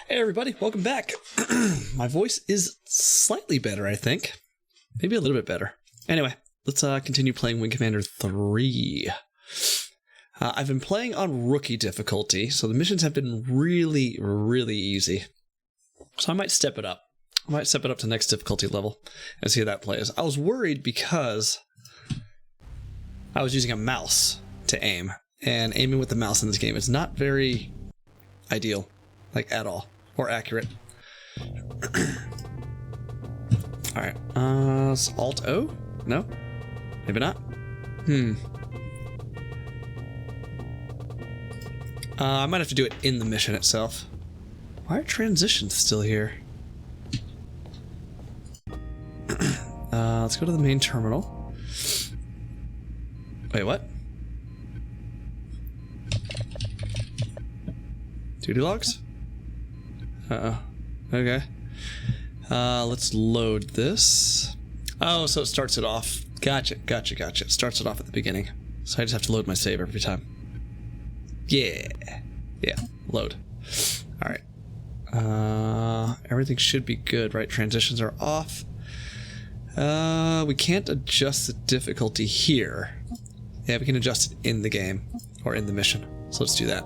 Hey everybody, welcome back. My voice is slightly better, I think. Maybe a little bit better. Anyway, let's continue playing Wing Commander 3. I've been playing on rookie difficulty, so the missions have been really, really easy. So I might step it up. I might step it up to next difficulty level and see how that plays. I was worried because I was using a mouse to aim, and aiming with the mouse in this game is not very ideal, like at all. Or accurate. Alright, it's Alt-O? No? Maybe not? I might have to do it in the mission itself. Why are transitions still here? Let's go to the main terminal. Wait, what? Duty logs? Uh-oh. Okay. Let's load this. Oh, so it starts it off. Gotcha. It starts it off at the beginning. So I just have to load my save every time. Yeah. Yeah, load. Alright. Everything should be good, right? Transitions are off. We can't adjust the difficulty here. Yeah, we can adjust it in the game. Or in the mission. So let's do that.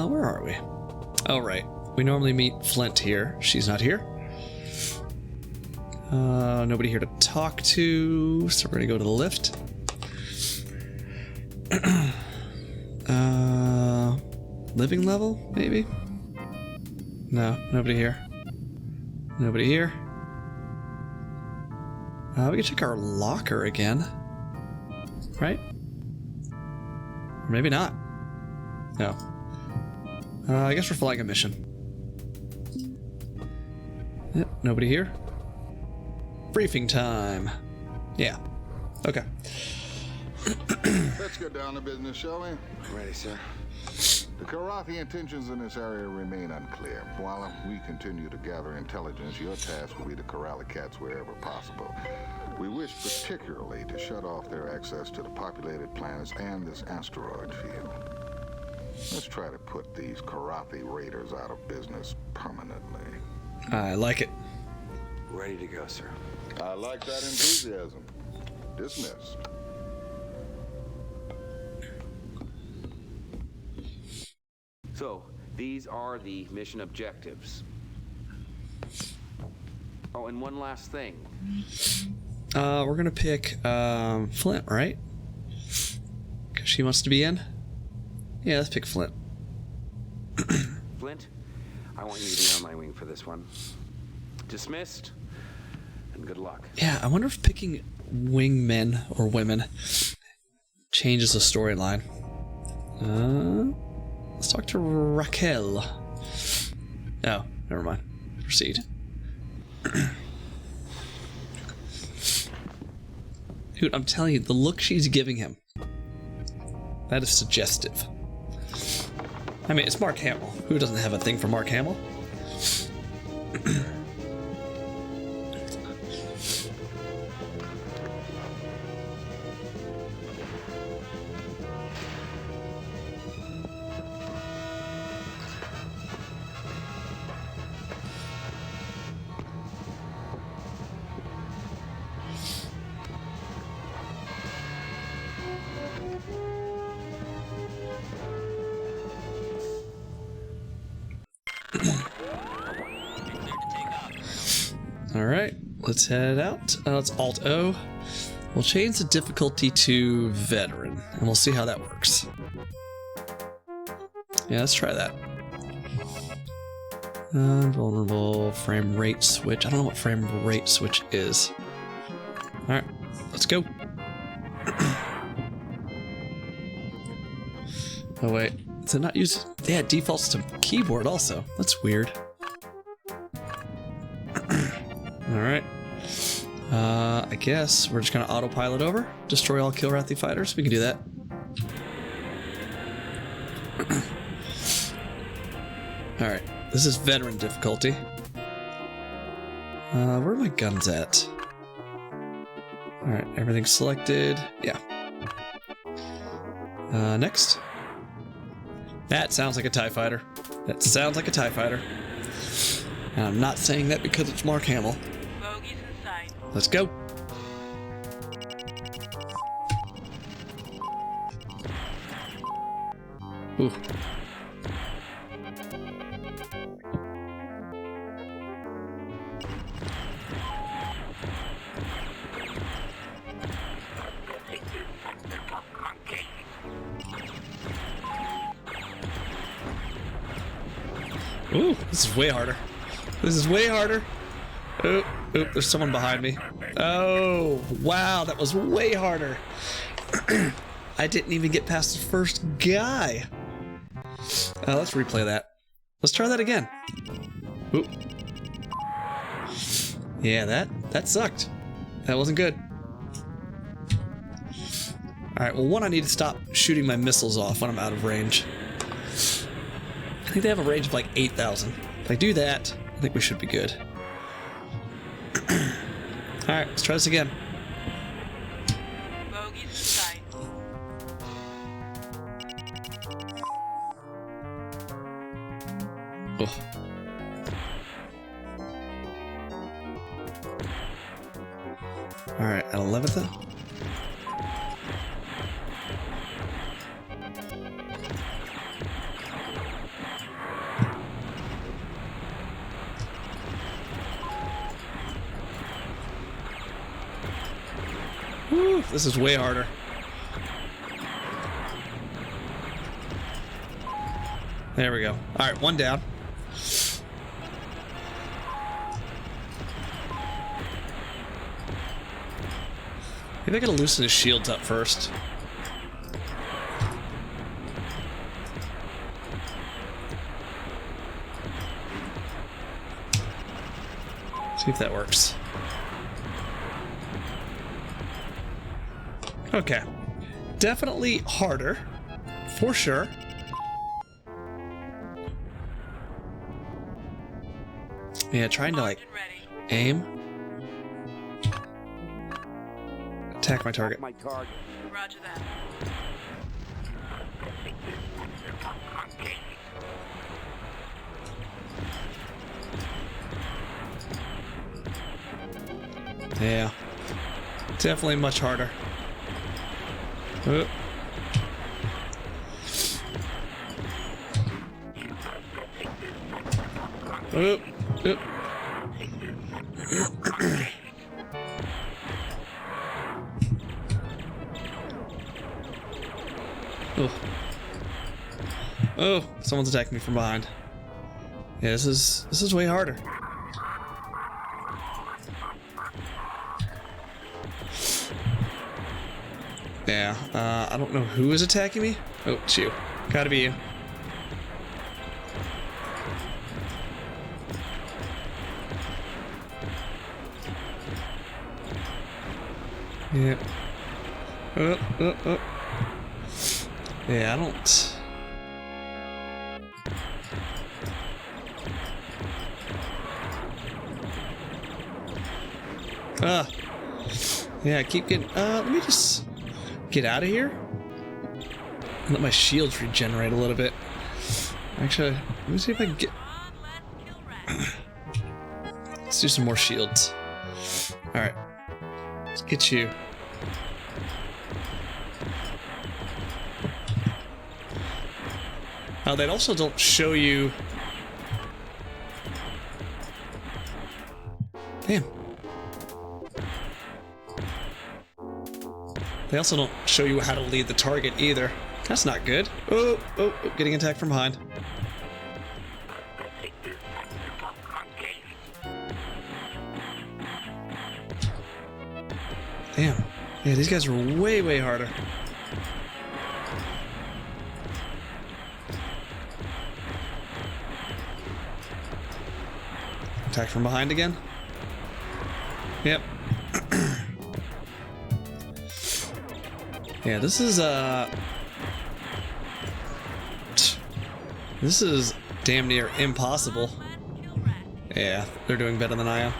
Where are we? Oh, right. We normally meet Flint here. She's not here. Nobody here to talk to, so we're gonna go to the lift. Living level, maybe? No, nobody here. Nobody here. We can check our locker again. Right? Or maybe not. No. I guess we're flying a mission. Yep, nobody here. Briefing time. Yeah. Okay. Let's get down to business, shall we? Ready, sir. The Karathi intentions in this area remain unclear. While we continue to gather intelligence, your task will be to corral the cats wherever possible. We wish particularly to shut off their access to the populated planets and this asteroid field. Let's try to put these Karathi raiders out of business permanently. I like it. Ready to go, sir. I like that enthusiasm. Dismissed. So, these are the mission objectives. Oh, and one last thing. We're gonna pick Flint, right? Because she wants to be in. Yeah, let's pick Flint. Flint, I want you to be on my wing for this one. Dismissed, and good luck. Yeah, I wonder if picking wingmen or women changes the storyline. Let's talk to Raquel. Oh, never mind. Proceed. Dude, I'm telling you, the look she's giving him. That is suggestive. I mean, it's Mark Hamill. Who doesn't have a thing for Mark Hamill? Alright, let's head out. Let's Alt-O. We'll change the difficulty to Veteran, and we'll see how that works. Yeah, let's try that. Vulnerable frame rate switch. I don't know what frame rate switch is. Alright, let's go. Oh wait, is it not use? Yeah, it defaults to keyboard also. That's weird. Alright. I guess we're just gonna autopilot over. Destroy all Karathi fighters. We can do that. Alright. This is veteran difficulty. Where are my guns at? Alright, everything's selected. Yeah. Next. That sounds like a TIE fighter. That sounds like a TIE fighter. And I'm not saying that because it's Mark Hamill. Bogies in sight. Let's go. Ooh. Ooh, this is way harder. This is way harder. Oh, there's someone behind me. Oh, wow, that was way harder. I didn't even get past the first guy. Let's replay that. Let's try that again. Ooh. Yeah, that sucked. That wasn't good. Alright, well, one, I need to stop shooting my missiles off when I'm out of range. I think they have a range of like 8,000. If I do that, I think we should be good. Alright, let's try this again. Bogies in sight. Oh. Alright, at 11th. Woo, this is way harder. There we go. Alright, one down. Maybe I gotta loosen his shields up first. See if that works. Okay. Definitely harder. For sure. Yeah, trying to like Marked and ready. aim. Attack my target. My target. Roger that. Yeah. Definitely much harder. Oh, someone's attacking me from behind. Yeah, this is way harder. Yeah, I don't know who is attacking me. Oh, it's you. Gotta be you. Yep. Yeah, I don't... Yeah, I keep getting... let me just get out of here. Let my shields regenerate a little bit. Actually, let me see if I can get... Let's do some more shields. Alright. Let's get you. They also don't show you... Damn. They also don't show you how to lead the target either. That's not good. Oh, getting attacked from behind. Damn. Yeah, these guys are way, way harder. Attack from behind again. Yep. Yeah, this is damn near impossible. Yeah, they're doing better than I am.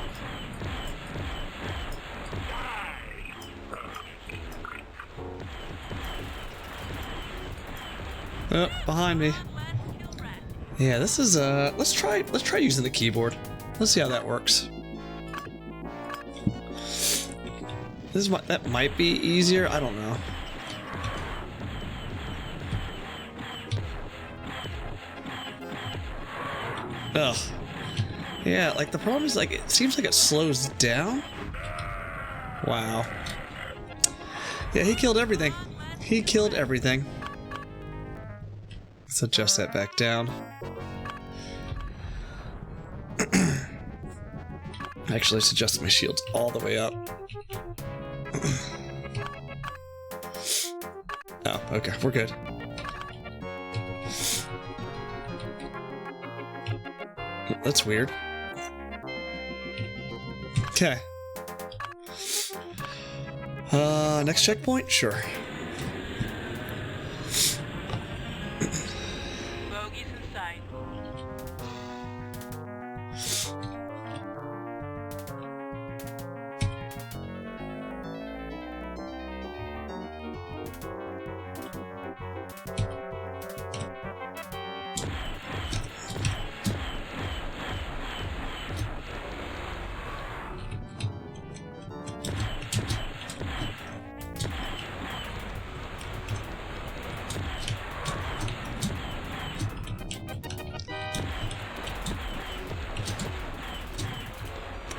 Oh, behind me. Yeah, this is let's try using the keyboard. Let's see how that works. That might be easier. I don't know. Ugh. Yeah, like the problem is like it seems like it slows down. Wow. Yeah, he killed everything. He killed everything. Let's adjust that back down. Actually, let's adjust my shields all the way up. Oh, okay, we're good. That's weird. Okay. Next checkpoint? Sure. Bogies in sight.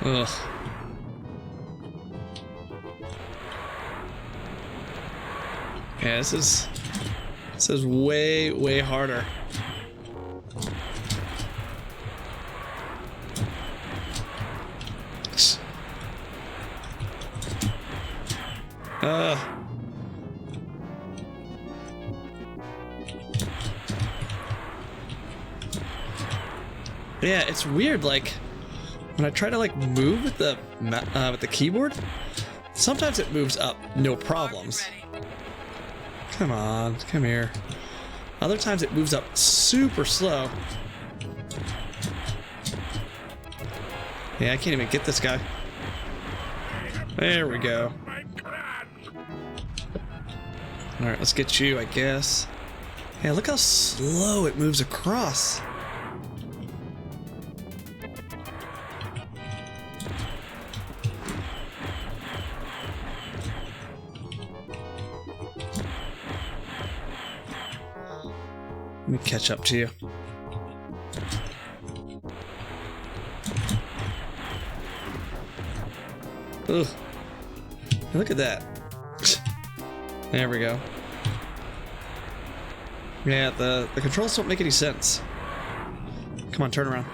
Ugh. Yeah, this is way harder. Yeah, it's weird, like when I try to like move with the keyboard, sometimes it moves up, no problems. Ready. Come on, come here. Other times it moves up super slow. Yeah, I can't even get this guy. There we go. Alright, let's get you, I guess. Yeah, look how slow it moves across. Let me catch up to you. Ugh. Look at that. There we go. Yeah, the controls don't make any sense. Come on, turn around.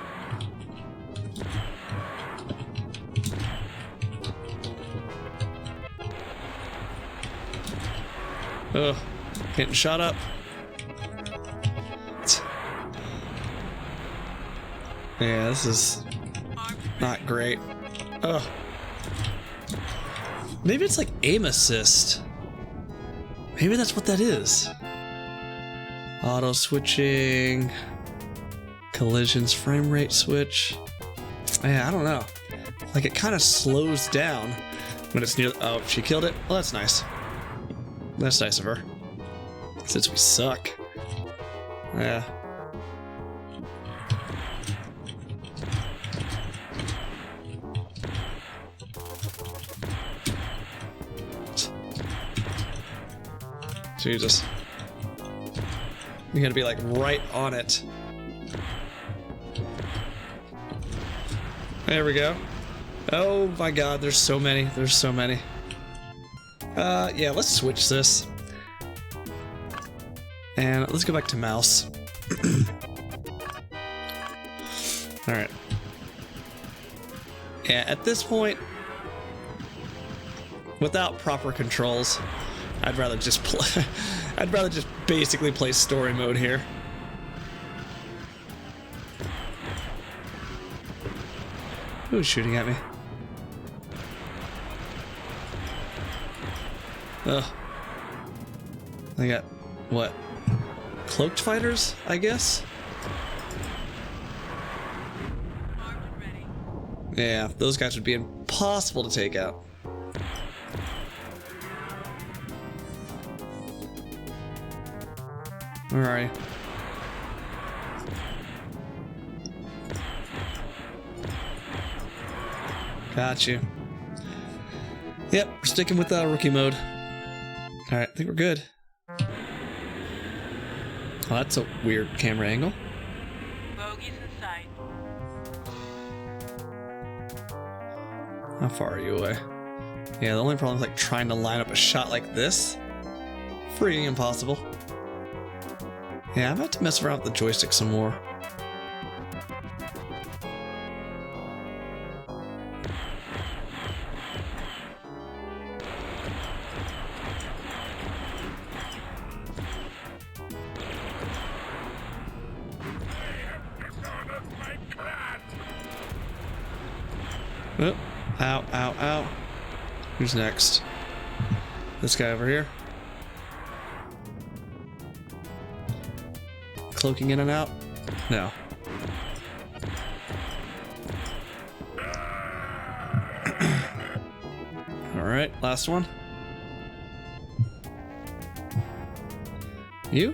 Ugh. Getting shot up. Yeah, this is not great. Ugh. Maybe it's like aim assist. Maybe that's what that is. Auto switching. Collisions frame rate switch. Yeah, I don't know. Like it kind of slows down when it's near. Oh, she killed it? Well, that's nice. That's nice of her. Since we suck. Yeah. Jesus. You gotta be like right on it. There we go. Oh my god, there's so many. There's so many. Yeah, let's switch this. And let's go back to mouse. Alright. Yeah, at this point, without proper controls, I'd rather just play. I'd rather just basically play story mode here. Who's shooting at me? Ugh. I got what? Cloaked fighters, I guess? Yeah, those guys would be impossible to take out. Where are you? Got you. Yep, we're sticking with rookie mode. Alright, I think we're good. Oh, that's a weird camera angle. Bogies in sight. How far are you away? Yeah, the only problem is like trying to line up a shot like this. Freaking impossible. Yeah, I'm about to mess around with the joystick some more. Oh, ow, ow, ow. Who's next? This guy over here. Cloaking in and out? No. Alright, last one. You?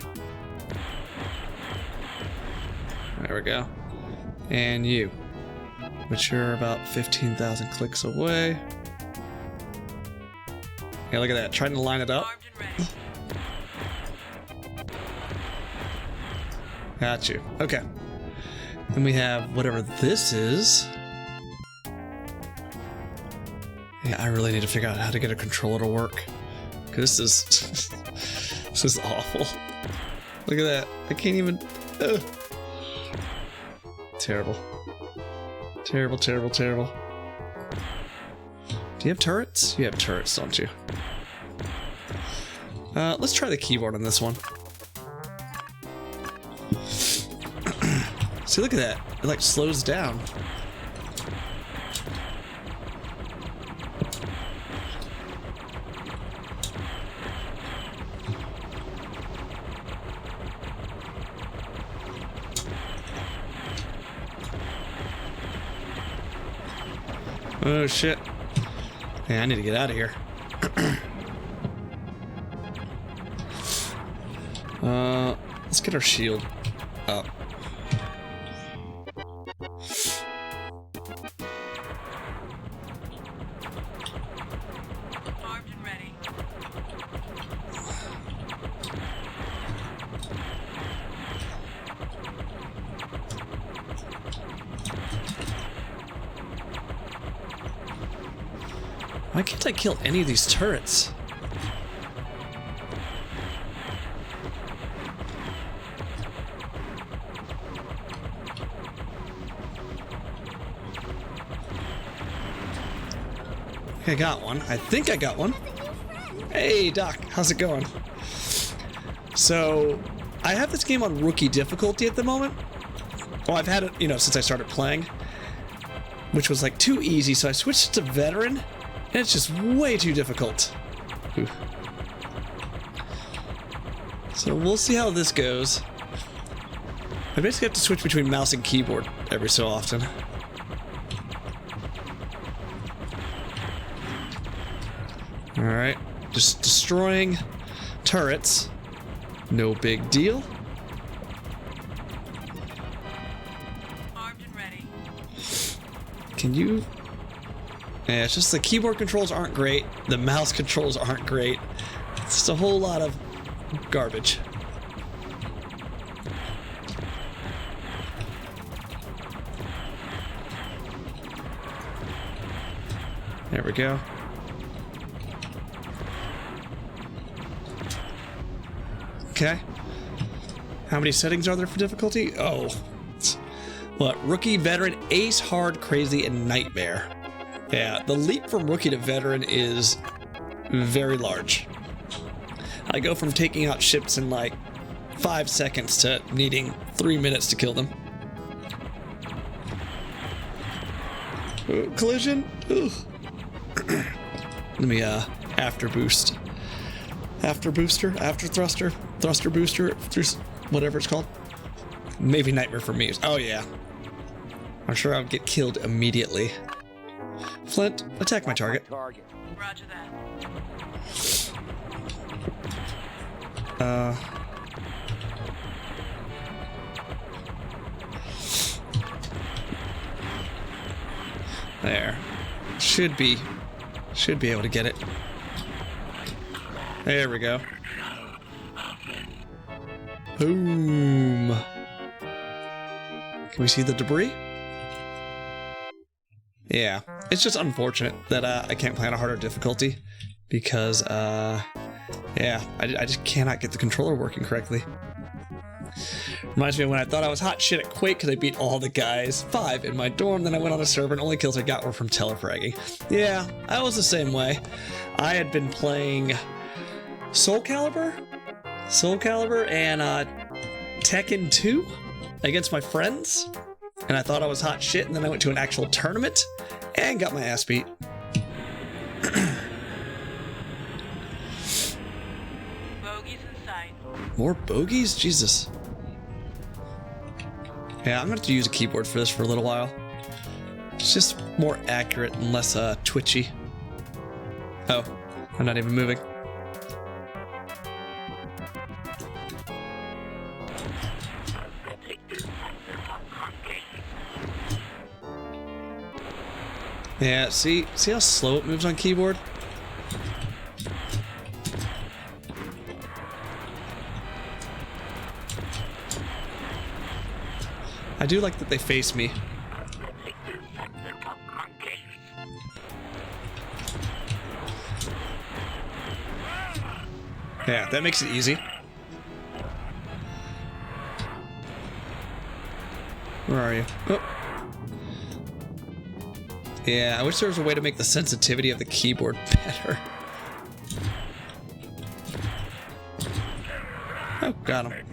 There we go. And you. Which you're about 15,000 clicks away. Yeah, look at that. Trying to line it up. Armed and ready. Got you. Okay. Then we have whatever this is. Yeah, I really need to figure out how to get a controller to work. Because this is... this is awful. Look at that. I can't even... Ugh. Terrible. Terrible, terrible, terrible. Do you have turrets? You have turrets, don't you? Let's try the keyboard on this one. See, look at that. It like slows down. Oh shit. Yeah, I need to get out of here. Let's get our shield up. Armed and ready. Why can't I kill any of these turrets? I got one. I think I got one. Hey, Doc. How's it going? So, I have this game on rookie difficulty at the moment. Well, I've had it, since I started playing. Which was, like, too easy, so I switched to veteran. And it's just way too difficult. Ooh. So, we'll see how this goes. I basically have to switch between mouse and keyboard every so often. Alright, just destroying turrets. No big deal. Armed and ready. Can you... Yeah, it's just the keyboard controls aren't great. The mouse controls aren't great. It's just a whole lot of garbage. There we go. Okay. How many settings are there for difficulty? Oh. What? Rookie, veteran, ace, hard, crazy, and nightmare. Yeah, the leap from rookie to veteran is very large. I go from taking out ships in like 5 seconds to needing 3 minutes to kill them. Collision? Ugh. Let me after boost. After booster? After thruster? Thruster booster? Whatever it's called. Maybe nightmare for me. Oh yeah. I'm sure I'll get killed immediately. Flint, attack my target. Roger that. There. Should be able to get it. There we go. Boom. Can we see the debris? Yeah, it's just unfortunate that I can't play on a harder difficulty because, yeah, I just cannot get the controller working correctly. Reminds me of when I thought I was hot shit at Quake because I beat all the guys, 5 in my dorm, then I went on a server and only kills I got were from telefragging. Yeah, I was the same way. I had been playing Soul Calibur and Tekken 2 against my friends, and I thought I was hot shit, and then I went to an actual tournament and got my ass beat. Bogies in sight. More bogeys? Jesus. Yeah, I'm gonna have to use a keyboard for this for a little while. It's just more accurate and less twitchy. Oh, I'm not even moving. Yeah, see how slow it moves on keyboard? I do like that they face me. Yeah, that makes it easy. Where are you? Oh. Yeah, I wish there was a way to make the sensitivity of the keyboard better. Oh, got him.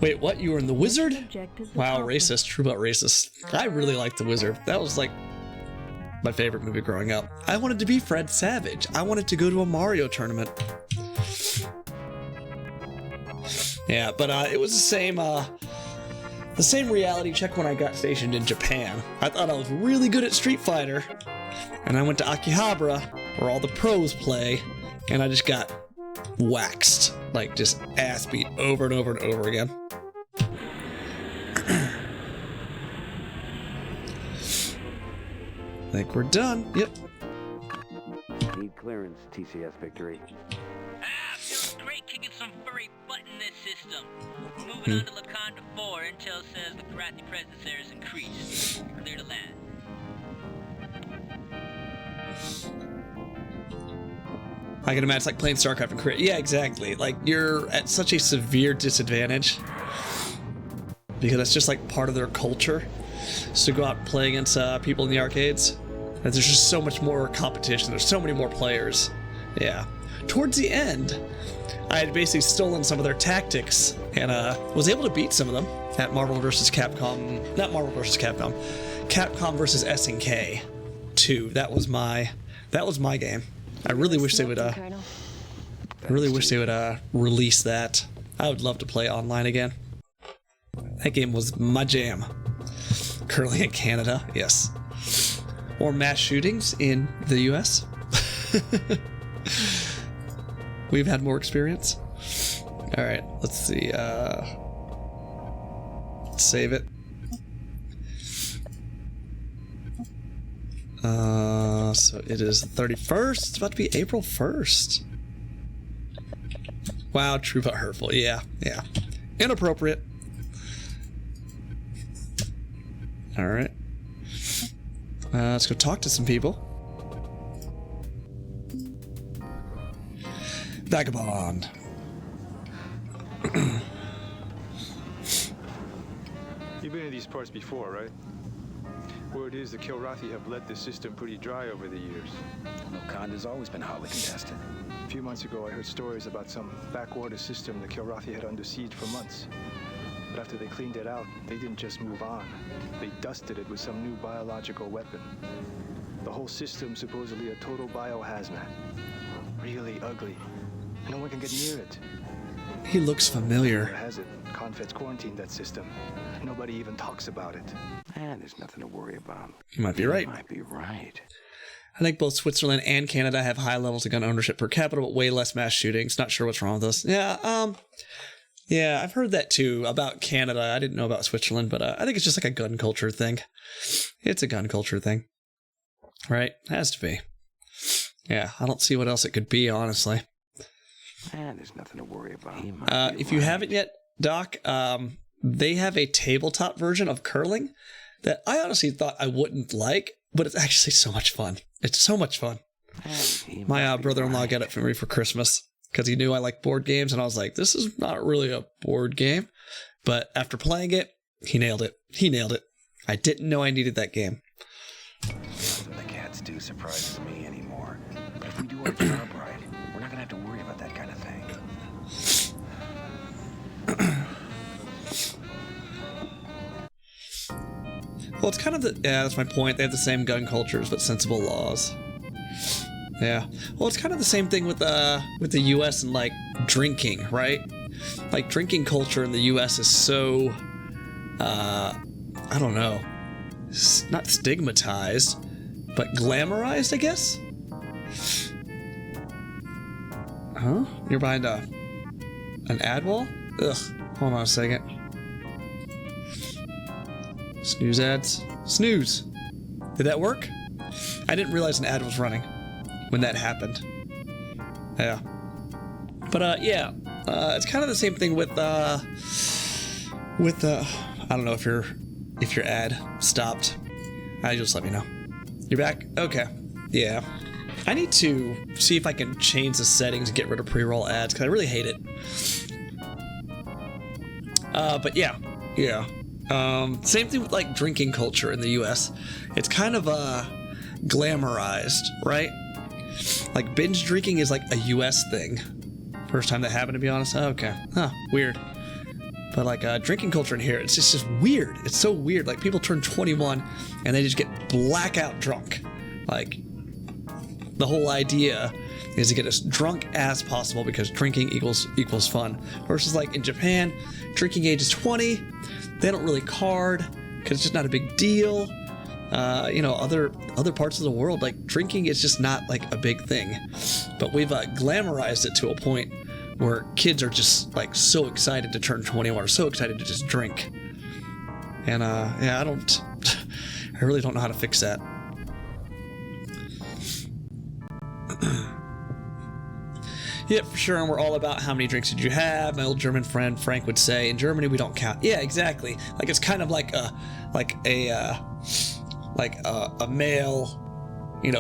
Wait, what? You were in the Wizard? Wow, racist. True about racist. I really liked the Wizard. That was like my favorite movie growing up. I wanted to be Fred Savage. I wanted to go to a Mario tournament. Yeah, but it was the same reality check when I got stationed in Japan. I thought I was really good at Street Fighter, and I went to Akihabara, where all the pros play, and I just got waxed. Like, just ass beat over and over and over again. Think we're done. Yep. Need clearance, TCS victory. Feels great kicking some furry butt in this system. Moving on to Laconda 4, intel says the Karate presence there has increased. Clear to land. I can imagine it's like playing StarCraft in Korea. Yeah, exactly. Like, you're at such a severe disadvantage because that's just like part of their culture. So go out and play against people in the arcades. And there's just so much more competition. There's so many more players. Yeah. Towards the end, I had basically stolen some of their tactics and was able to beat some of them at Marvel vs. Capcom. Not Marvel vs. Capcom. Capcom vs. SNK 2. That was my game. I really wish they would release that. I would love to play online again. That game was my jam. Currently in Canada, yes. Or mass shootings in the US. We've had more experience. Alright, let's see. Let's save it. So it is the 31st. It's about to be April 1st. Wow, true but hurtful. Yeah. Inappropriate. Alright. Let's go talk to some people. Vagabond. You've been in these parts before, right? Word is the Kilrathi have let the system pretty dry over the years. Wakanda's always been hotly contested. A few months ago, I heard stories about some backwater system the Kilrathi had under siege for months. But after they cleaned it out, they didn't just move on. They dusted it with some new biological weapon. The whole system supposedly a total biohazmat. Really ugly. No one can get near it. He looks familiar. Rumor has it, Confed's quarantined that system. Nobody even talks about it. There's nothing to worry about. You might be right. You might be right. I think both Switzerland and Canada have high levels of gun ownership per capita, but way less mass shootings. Not sure what's wrong with us. Yeah, Yeah, I've heard that too about Canada. I didn't know about Switzerland, but I think it's just like a gun culture thing. It's a gun culture thing. Right? It has to be. Yeah, I don't see what else it could be, honestly. There's nothing to worry about. If you haven't yet, Doc, they have a tabletop version of curling that I honestly thought I wouldn't like, but it's actually so much fun. It's so much fun. My brother-in-law got it for me for Christmas because he knew I like board games, and I was like, this is not really a board game. But after playing it, he nailed it. He nailed it. I didn't know I needed that game. Nothing the cats do surprises me anymore. But if we do our job right, we're not gonna have to worry about that kind of thing. Well, it's kind of that's my point. They have the same gun cultures, but sensible laws. Yeah. Well, it's kind of the same thing with the U.S. and like drinking, right? Like drinking culture in the U.S. is so, I don't know, not stigmatized, but glamorized, I guess. Huh? You're behind an ad wall? Ugh. Hold on a second. Snooze ads. Snooze. Did that work? I didn't realize an ad was running when that happened. Yeah. But yeah, it's kind of the same thing with I don't know if your ad stopped. Just let me know. You're back? Okay. Yeah. I need to see if I can change the settings and get rid of pre-roll ads because I really hate it. But yeah. Same thing with like drinking culture in the US. It's kind of glamorized, right? Like binge drinking is like a US thing. First time that happened, to be honest. Okay. Huh, weird. But like drinking culture in here, it's just weird. It's so weird. Like people turn 21 and they just get blackout drunk. Like the whole idea is to get as drunk as possible because drinking equals fun. Versus like in Japan, drinking age is 20. They don't really card because it's just not a big deal. Other parts of the world, like drinking is just not like a big thing. But we've glamorized it to a point where kids are just like so excited to turn 21 or so excited to just drink. And I really don't know how to fix that. Yeah, for sure, and we're all about how many drinks did you have. My old German friend Frank would say, in Germany we don't count. Yeah, exactly. Like it's kind of like a male,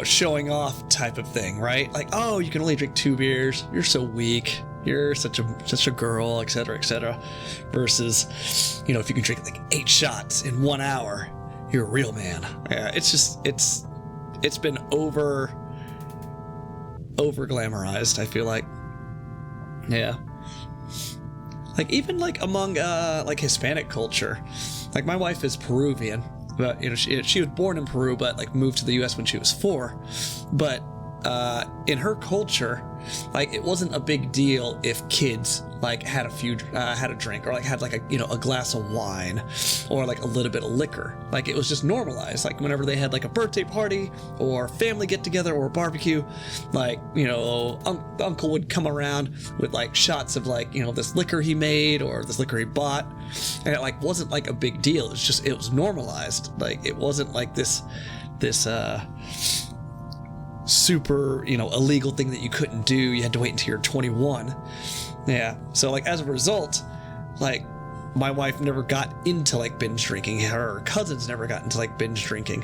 showing off type of thing, right? Like, oh, you can only drink 2 beers. You're so weak. You're such a girl, etc. Versus, if you can drink like 8 shots in 1 hour, you're a real man. Yeah, it's been over glamorized, I feel like. Yeah. Like even like among like Hispanic culture, like my wife is Peruvian, but she was born in Peru, but like moved to the U.S. when she was 4. But in her culture, like it wasn't a big deal if kids like had a drink or like had like a glass of wine or like a little bit of liquor. Like it was just normalized. Like whenever they had like a birthday party or family get together or a barbecue, like uncle would come around with like shots of like this liquor he made or this liquor he bought, and it like wasn't like a big deal. It was normalized. Like it wasn't like this super illegal thing that you couldn't do. You had to wait until you're 21. Yeah, so like as a result, like my wife never got into like binge drinking. Her cousins never got into like binge drinking.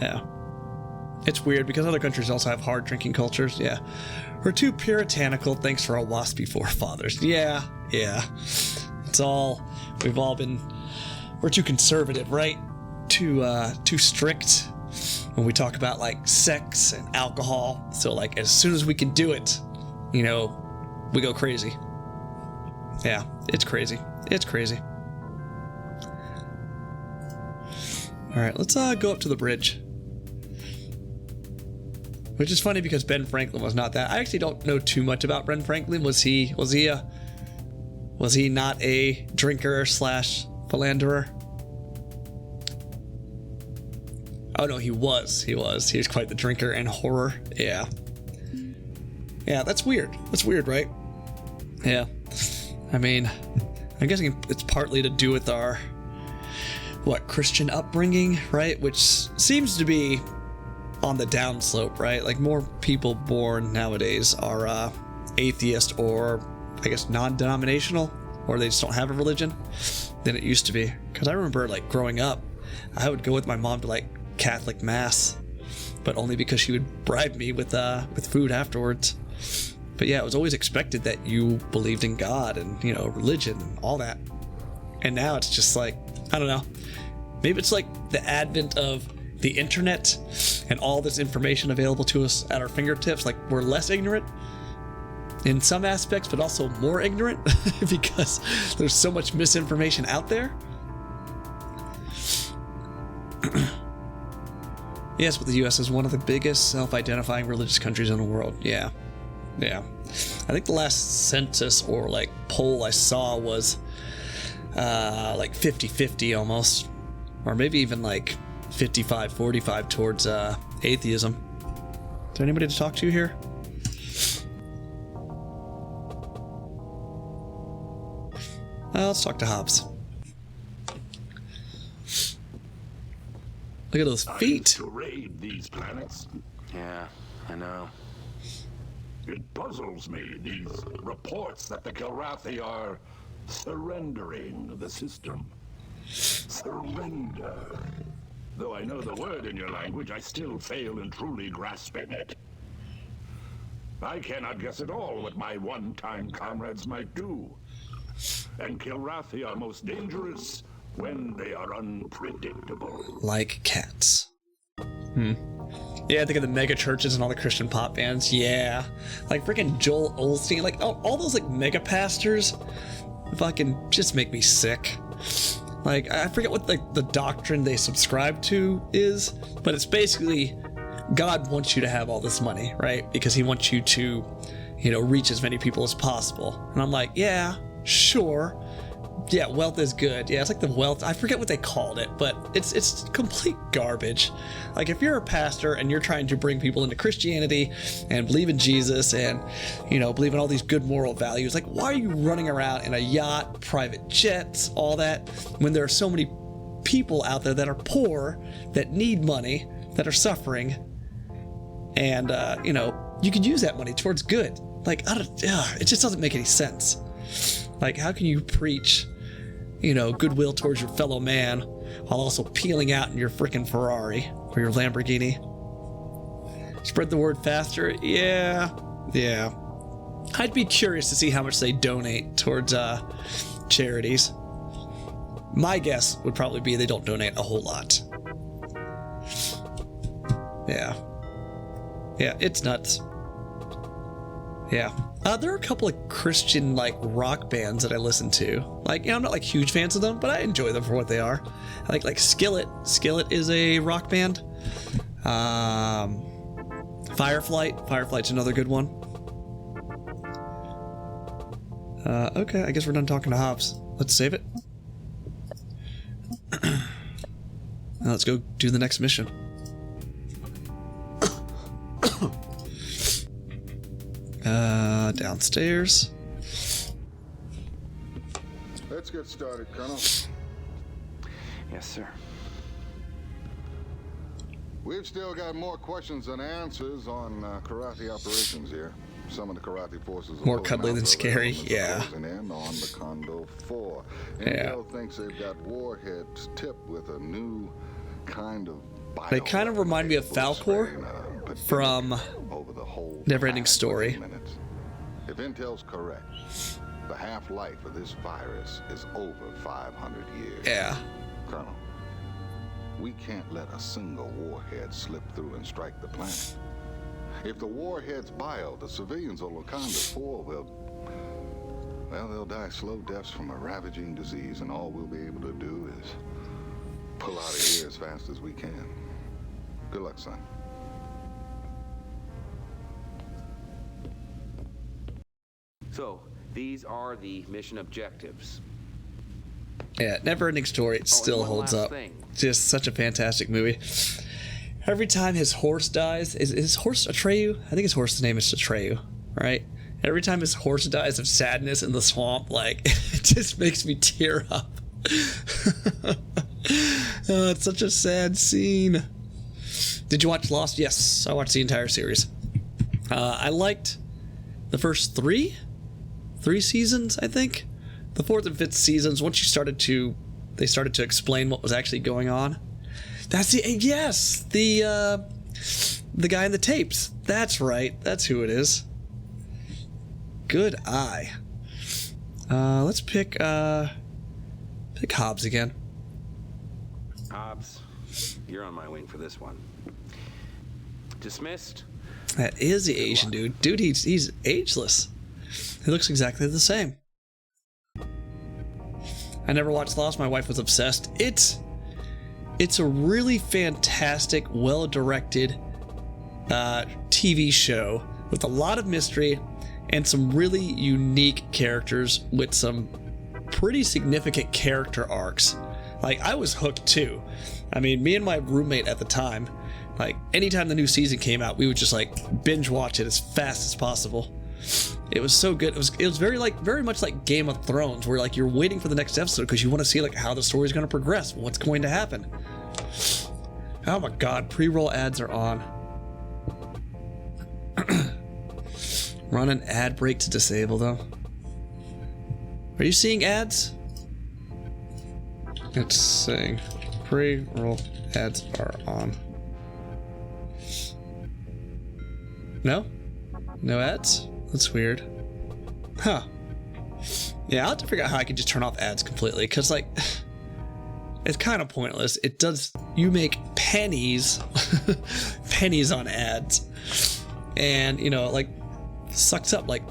Yeah, it's weird because other countries also have hard drinking cultures. Yeah, we're too puritanical. Thanks for our waspy forefathers. Yeah. We're too conservative, right? Too strict when we talk about like sex and alcohol. So like as soon as we can do it, we go crazy. Yeah, it's crazy. It's crazy. All right, let's go up to the bridge. Which is funny because Ben Franklin was not that. I actually don't know too much about Ben Franklin. Was he not a drinker / philanderer? Oh no, he was. He was quite the drinker and whorer. Yeah. Yeah, that's weird. That's weird, right? Yeah. I mean, I'm guessing it's partly to do with our, Christian upbringing, right? Which seems to be on the downslope, right? Like, more people born nowadays are atheist or, I guess, non-denominational, or they just don't have a religion than it used to be. Because I remember, like, growing up, I would go with my mom to, like, Catholic Mass, but only because she would bribe me with food afterwards. But yeah, it was always expected that you believed in God and, religion and all that. And now it's just like, I don't know. Maybe it's like the advent of the internet and all this information available to us at our fingertips. Like, we're less ignorant in some aspects, but also more ignorant because there's so much misinformation out there. Yes, but the U.S. is one of the biggest self-identifying religious countries in the world. Yeah. I think the last census or, like, poll I saw was like 50-50 almost. Or maybe even like 55-45 towards atheism. Is there anybody to talk to here? Let's talk to Hobbs. Look at those feet. I used to raid these planets. Yeah, I know. It puzzles me, these reports that the Kilrathi are surrendering the system. Surrender. Though I know the word in your language, I still fail in truly grasping it. I cannot guess at all what my one-time comrades might do. And Kilrathi are most dangerous when they are unpredictable. Like cats. Yeah, think of the mega churches and all the Christian pop bands. Yeah. Like freaking Joel Osteen. Like all those like mega pastors fucking just make me sick. Like, I forget what the doctrine they subscribe to is, but it's basically God wants you to have all this money, right? Because he wants you to, reach as many people as possible. And I'm like, yeah, sure. Yeah, wealth is good. Yeah, it's like the wealth. I forget what they called it, but it's complete garbage. Like, if you're a pastor and you're trying to bring people into Christianity and believe in Jesus and, believe in all these good moral values, like, why are you running around in a yacht, private jets, all that, when there are so many people out there that are poor, that need money, that are suffering, and, you could use that money towards good. Like, it just doesn't make any sense. Like, how can you preach, goodwill towards your fellow man while also peeling out in your frickin' Ferrari or your Lamborghini? Spread the word faster? Yeah. I'd be curious to see how much they donate towards charities. My guess would probably be they don't donate a whole lot. Yeah, it's nuts. Yeah. There are a couple of Christian, like, rock bands that I listen to. Like, I'm not, like, huge fans of them, but I enjoy them for what they are. I like Skillet. Skillet is a rock band. Fireflight. Fireflight's another good one. Okay, I guess we're done talking to Hobbs. Let's save it. Now let's go do the next mission. Downstairs. Let's get started, Colonel. Yes, sir. We've still got more questions than answers on Kilrathi operations here. Some of the Kilrathi forces are more cuddly than scary. Yeah. Closing in on the Convoy 4. Yeah. Intel thinks they've got warheads tipped with a new kind of They kind of remind me of Falcor from Neverending Story. If Intel's correct, the half-life of this virus is over 500 years. Yeah. Colonel, we can't let a single warhead slip through and strike the planet. If the warhead's bio, the civilians on Wakanda 4 they'll die slow deaths from a ravaging disease, and all we'll be able to do is pull out of here as fast as we can. Good luck, son. So, these are the mission objectives. Yeah, Neverending Story, it still one holds last up. thing. Just such a fantastic movie. Every time his horse dies, is his horse Atreyu? I think his horse's name is Atreyu, right? Every time his horse dies of sadness in the swamp, like, it just makes me tear up. Oh, it's such a sad scene. Did you watch Lost? Yes, I watched the entire series. I liked the first three seasons, I think. The fourth and fifth seasons, once they started to explain what was actually going on. That's the guy in the tapes. That's right. That's who it is. Good eye. Let's pick Hobbs again. Hobbs, you're on my wing for this one. Dismissed. That is the Asian dude. Dude, he's ageless. He looks exactly the same. I never watched Lost. My wife was obsessed. It's a really fantastic, well-directed TV show with a lot of mystery and some really unique characters with some pretty significant character arcs. Like, I was hooked too. I mean, me and my roommate at the time, like, anytime the new season came out, we would just like binge watch it as fast as possible. It was so good. It was very much like Game of Thrones, where like you're waiting for the next episode because you want to see like how the story's going to progress, what's going to happen. Oh my god, pre-roll ads are on. Run an ad break to disable them. Are you seeing ads? It's saying pre-roll ads are on. No? No ads? That's weird. Huh. Yeah, I'll have to figure out how I can just turn off ads completely, because, like, it's kind of pointless. You make pennies, pennies on ads. And, you know, like, sucks up, like,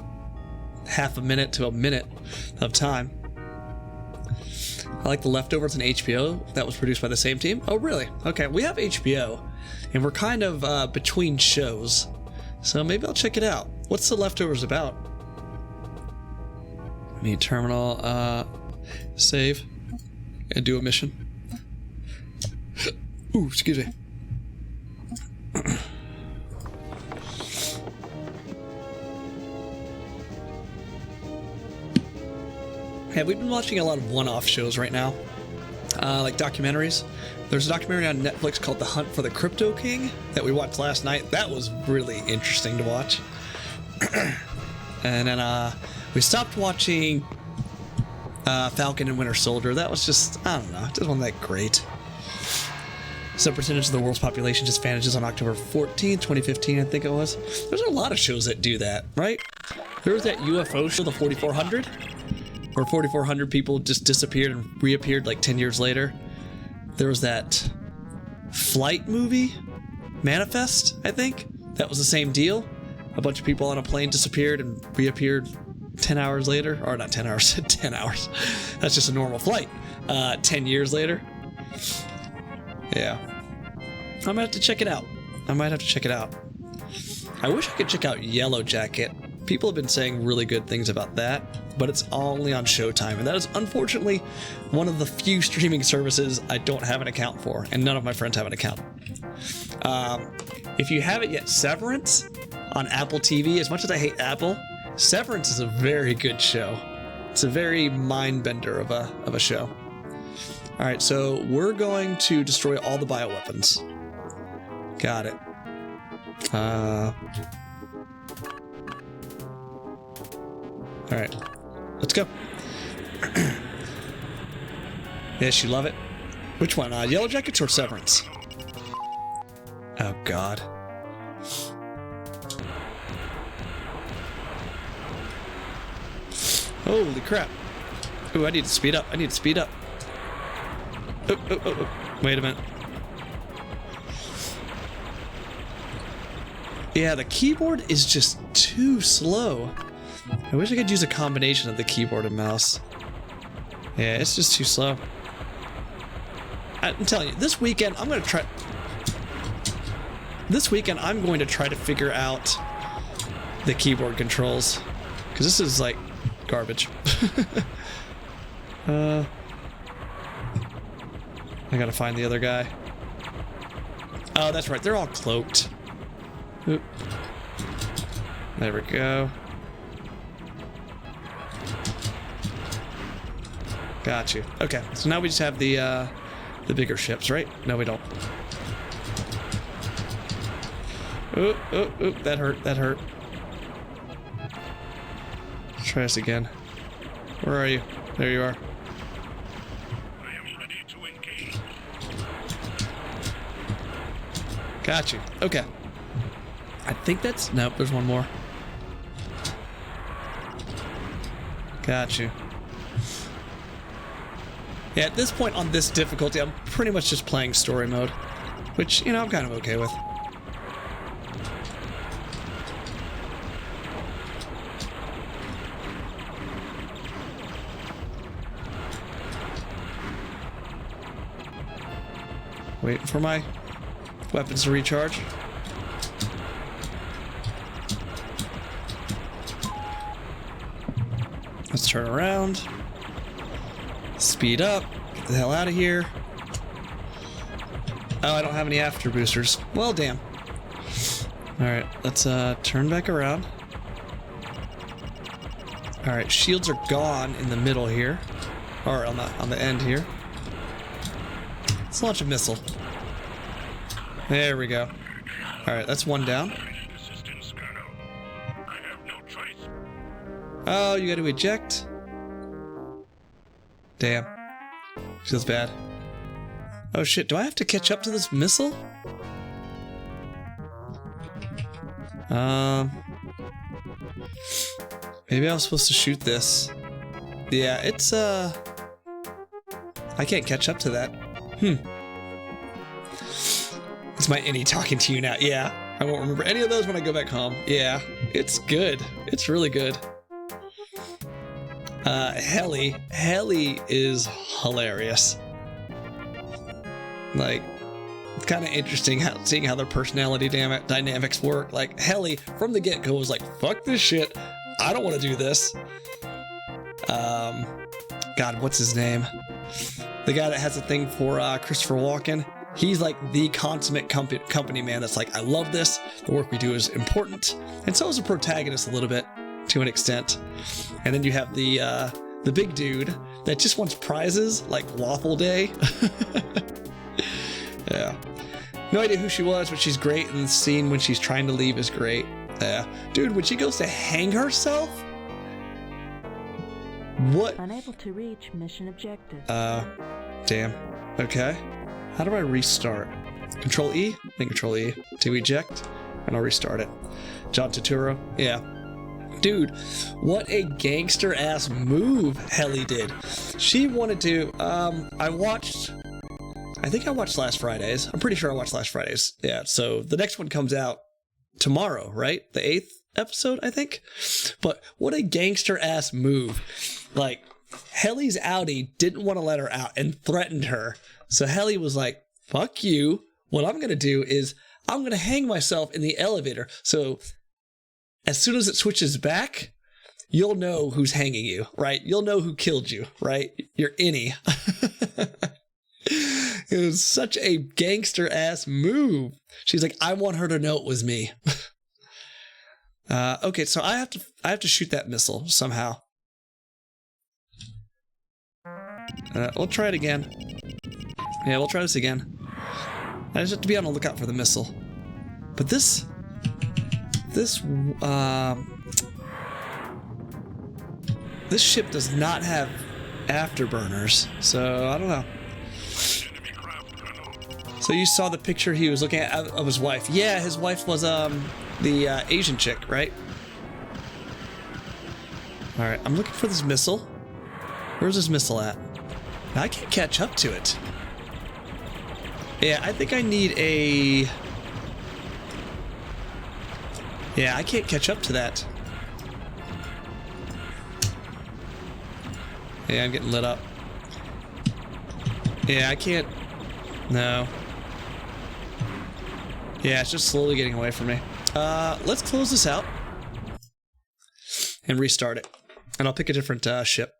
half a minute to a minute of time. I like The Leftovers on HBO. That was produced by the same team. Oh, really? Okay, we have HBO, and we're kind of between shows. So maybe I'll check it out. What's The Leftovers about? Need terminal, save, and do a mission. Ooh, excuse me. Have we been watching a lot of one-off shows right now? Like documentaries. There's a documentary on Netflix called The Hunt for the Crypto King that we watched last night. That was really interesting to watch. And then we stopped watching Falcon and Winter Soldier. That was just, I don't know, it just wasn't that great. Some percentage of the world's population just vanishes on October 14th, 2015, I think it was. There's a lot of shows that do that, right? There was that UFO show, the 4400, where 4,400 people just disappeared and reappeared like 10 years later. There was that Flight movie, Manifest, I think. That was the same deal. A bunch of people on a plane disappeared and reappeared 10 hours later. Or not 10 hours, 10 hours. That's just a normal flight. 10 years later. Yeah. I might have to check it out. I wish I could check out Yellow Jacket. People have been saying really good things about that, but it's only on Showtime, and that is unfortunately one of the few streaming services I don't have an account for, and none of my friends have an account. If you haven't yet, Severance on Apple TV, as much as I hate Apple, Severance is a very good show. It's a very mind-bender of a show. Alright, so we're going to destroy all the bioweapons. Got it. Alright, let's go. Yes, you love it. Which one? Yellow Jackets or Severance? Oh, God. Holy crap. Ooh, I need to speed up. Oh. Wait a minute. Yeah, the keyboard is just too slow. I wish I could use a combination of the keyboard and mouse. Yeah, it's just too slow. I'm telling you, this weekend I'm going to try to figure out the keyboard controls, because this is like garbage. I gotta find the other guy. Oh, that's right, they're all cloaked. Oop. There we go. Got you. Okay, so now we just have the bigger ships, right? No, we don't. Oop, oop, oop, that hurt, that hurt. Let's try this again. Where are you? There you are. I am ready to engage. Got you. Okay. I think that's... Nope, there's one more. Got you. Yeah, at this point on this difficulty, I'm pretty much just playing story mode. Which, you know, I'm kind of okay with. Waiting for my weapons to recharge. Let's turn around. Speed up. Get the hell out of here. Oh, I don't have any after boosters. Well, damn. Alright, let's turn back around. Alright, shields are gone in the middle here. Or on the end here. Let's launch a missile. There we go. Alright, that's one down. Assistance, Colonel. I have no choice. Oh, you gotta eject? Damn. Feels bad. Oh shit, do I have to catch up to this missile? Maybe I was supposed to shoot this. Yeah, it's, I can't catch up to that. It's my innie talking to you now. Yeah, I won't remember any of those when I go back home. Yeah, it's good. It's really good. Heli is hilarious. Like, it's kind of interesting seeing how their personality dynamics work. Like, Heli, from the get-go, was like, fuck this shit. I don't want to do this. God, what's his name? The guy that has a thing for Christopher Walken. He's like the consummate company man that's like, I love this. The work we do is important. And so is the protagonist a little bit, to an extent. And then you have the big dude that just wants prizes, like Waffle Day. Yeah. No idea who she was, but she's great, and the scene when she's trying to leave is great. Yeah. Dude, when she goes to hang herself? What? Unable to reach mission objective. Damn. Okay. How do I restart? Control E? I think Control E to eject, and I'll restart it. John Turturro? Yeah. Dude, what a gangster-ass move Heli did. She wanted to, I think I watched Last Fridays. I'm pretty sure I watched Last Fridays. Yeah, so the next one comes out tomorrow, right? The 8th episode, I think? But what a gangster-ass move. Like, Heli's Audi didn't want to let her out and threatened her. So Heli was like, fuck you. What I'm going to do is I'm going to hang myself in the elevator. So as soon as it switches back, you'll know who's hanging you, right? You'll know who killed you, right? You're innie. It was such a gangster-ass move. She's like, I want her to know it was me. Okay, so I have to shoot that missile somehow. We'll try it again. Yeah, we'll try this again. I just have to be on the lookout for the missile. But this ship does not have afterburners, so I don't know. So you saw the picture he was looking at of his wife. Yeah, his wife was the Asian chick, right? All right, I'm looking for this missile. Where's this missile at? Now, I can't catch up to it. Yeah, I think I need a... Yeah, I can't catch up to that. Yeah, I'm getting lit up. Yeah, I can't... No. Yeah, it's just slowly getting away from me. Let's close this out. And restart it. And I'll pick a different ship.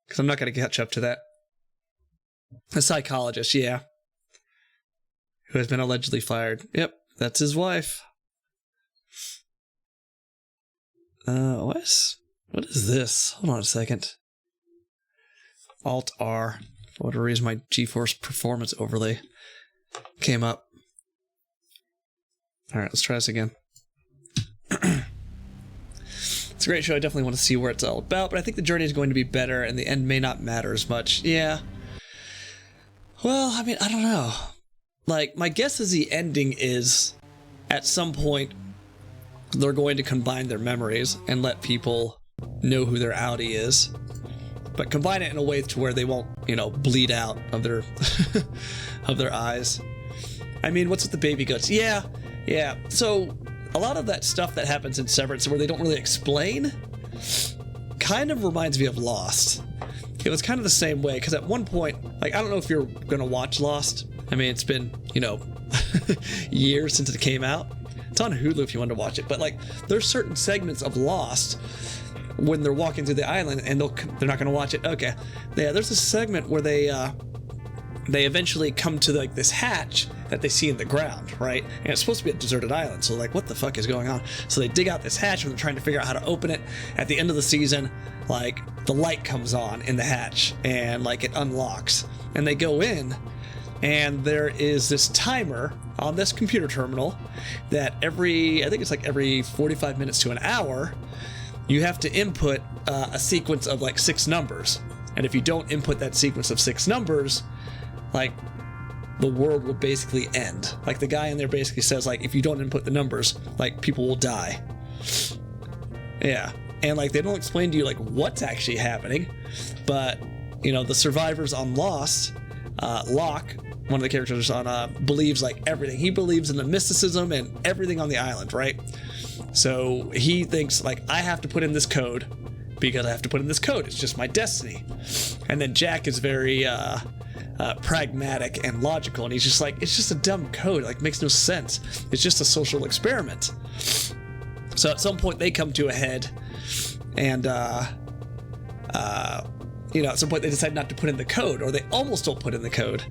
Because I'm not going to catch up to that. A psychologist, yeah. Who has been allegedly fired. Yep, that's his wife. What is this? Hold on a second. Alt-R. For whatever reason, my GeForce Performance overlay came up. Alright, let's try this again. It's a great show. I definitely want to see where it's all about, but I think the journey is going to be better, and the end may not matter as much. Yeah. Well, I mean, I don't know. Like, my guess is the ending is, at some point, they're going to combine their memories and let people know who their outie is. But combine it in a way to where they won't, you know, bleed out of their of their eyes. I mean, what's with the baby guts? Yeah. So a lot of that stuff that happens in Severance where they don't really explain kind of reminds me of Lost. It was kind of the same way, because at one point, like, I don't know if you're gonna watch Lost. I mean, it's been, you know, years since it came out. It's on Hulu if you want to watch it, but like, there's certain segments of Lost when they're walking through the island and they're not gonna watch it. Okay, yeah, there's a segment where they eventually come to like this hatch that they see in the ground, right? And it's supposed to be a deserted island, so like, what the fuck is going on? So they dig out this hatch and they're trying to figure out how to open it. At the end of the season, like, the light comes on in the hatch and like it unlocks, and they go in, and there is this timer on this computer terminal that I think it's like every 45 minutes to an hour, you have to input a sequence of like 6 numbers. And if you don't input that sequence of 6 numbers, like, the world will basically end. Like, the guy in there basically says, like, if you don't input the numbers, like, people will die. Yeah. And like, they don't explain to you like what's actually happening, but, you know, the survivors on Lost, Locke, one of the characters on believes like everything. He believes in the mysticism and everything on the island, right? So he thinks like, I have to put in this code because I have to put in this code. It's just my destiny. And then Jack is very pragmatic and logical, and he's just like, it's just a dumb code, like, makes no sense. It's just a social experiment. So at some point they come to a head, and you know, at some point they decide not to put in the code, or they almost don't put in the code,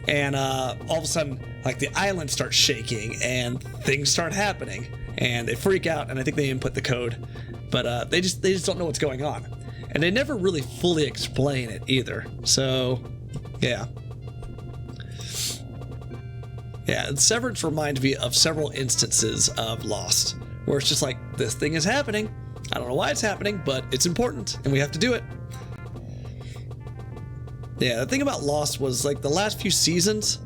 and all of a sudden, like, the island starts shaking and things start happening, and they freak out, and I think they input the code, but they just don't know what's going on, and they never really fully explain it either. So yeah, Severance reminds me of several instances of Lost, where it's just like, this thing is happening, I don't know why it's happening, but it's important, and we have to do it. Yeah, the thing about Lost was, like, the last few seasons,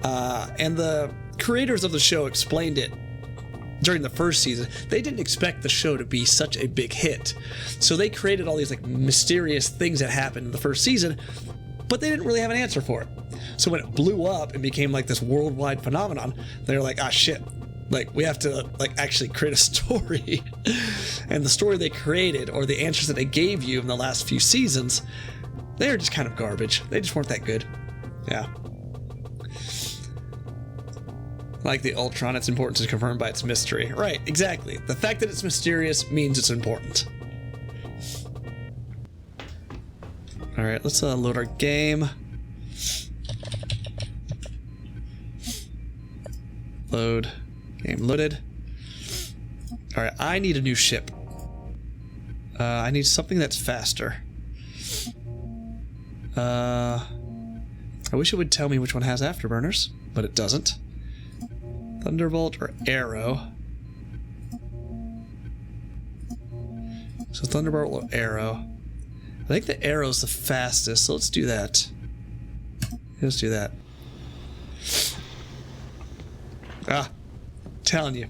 and the creators of the show explained it during the first season, they didn't expect the show to be such a big hit. So they created all these, like, mysterious things that happened in the first season, but they didn't really have an answer for it. So when it blew up and became, like, this worldwide phenomenon, they were like, ah, shit. Like, we have to, like, actually create a story. And the story they created, or the answers that they gave you in the last few seasons, they were just kind of garbage. They just weren't that good. Yeah. Like the Ultron, its importance is confirmed by its mystery. Right, exactly. The fact that it's mysterious means it's important. Alright, let's load our game. Load. Game loaded. Alright, I need a new ship. I need something that's faster. I wish it would tell me which one has afterburners, but it doesn't. Thunderbolt or Arrow. So Thunderbolt or Arrow. I think the Arrow's the fastest, so let's do that. Let's do that. Ah, telling you.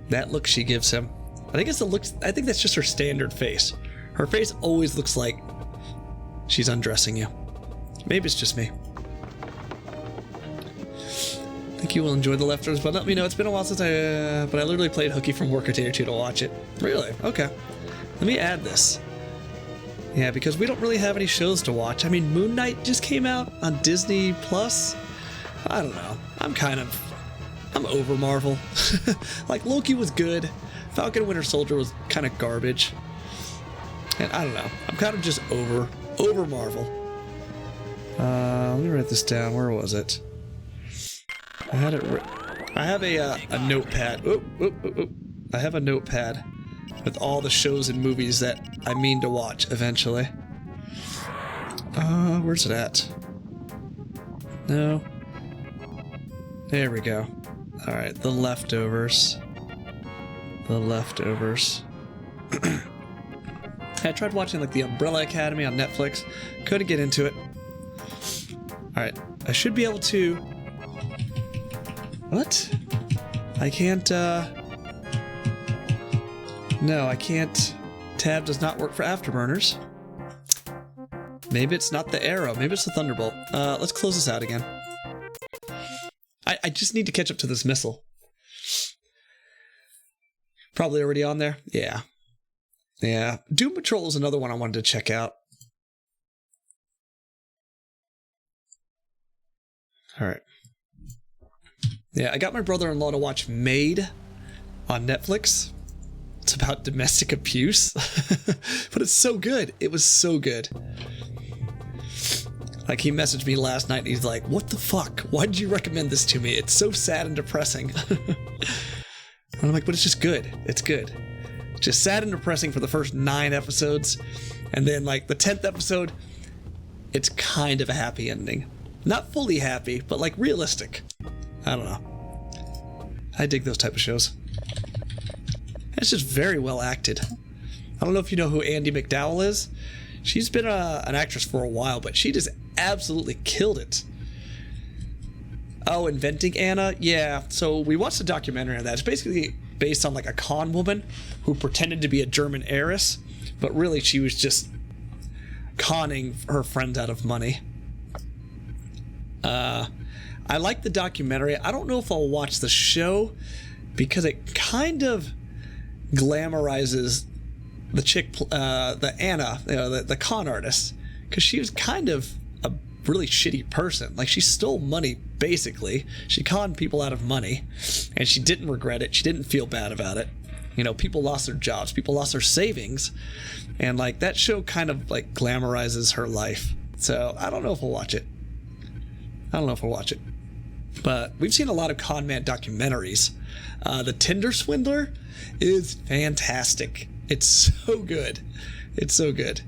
That look she gives him. I think it's the look. I think that's just her standard face. Her face always looks like she's undressing you. Maybe it's just me. I think you will enjoy The Leftovers, but let me know. It's been a while since but I literally played Hooky from work a day or two to watch it. Really? Okay. Let me add this. Yeah, because we don't really have any shows to watch. I mean, Moon Knight just came out on Disney Plus. I don't know. I'm over Marvel. Like, Loki was good. Falcon and Winter Soldier was kind of garbage. And I don't know. I'm kind of just over Marvel. Let me write this down. Where was it? I had it. I have a notepad. I have a notepad with all the shows and movies that I mean to watch eventually. Where's it at? No. There we go. Alright, The Leftovers. The Leftovers. I tried watching like The Umbrella Academy on Netflix. Couldn't get into it. Alright, I should be able to... What? I can't, No, I can't. Tab does not work for Afterburners. Maybe it's not the arrow. Maybe it's the Thunderbolt. Let's close this out again. I just need to catch up to this missile. Probably already on there? Yeah. Yeah. Doom Patrol is another one I wanted to check out. Alright. Yeah, I got my brother-in-law to watch Maid on Netflix. It's about domestic abuse. But it's so good. It was so good. Like, he messaged me last night and he's like, what the fuck? Why did you recommend this to me? It's so sad and depressing. And I'm like, but it's just good. It's good. Just sad and depressing for the first 9 episodes. And then, like, the 10th episode, it's kind of a happy ending. Not fully happy, but, like, realistic. I don't know. I dig those type of shows. It's just very well acted. I don't know if you know who Andie MacDowell is. She's been an actress for a while, but she just absolutely killed it. Oh, Inventing Anna? Yeah, so we watched a documentary on that. It's basically based on like a con woman who pretended to be a German heiress, but really she was just conning her friends out of money. I like the documentary. I don't know if I'll watch the show because it kind of glamorizes the chick, the Anna, the con artist, because she was kind of a really shitty person. Like, she stole money, basically. She conned people out of money, and she didn't regret it. She didn't feel bad about it. You know, people lost their jobs, people lost their savings, and like that show kind of like glamorizes her life. So I don't know if I'll watch it. But we've seen a lot of con man documentaries. The Tinder Swindler is fantastic. It's so good. It's so good.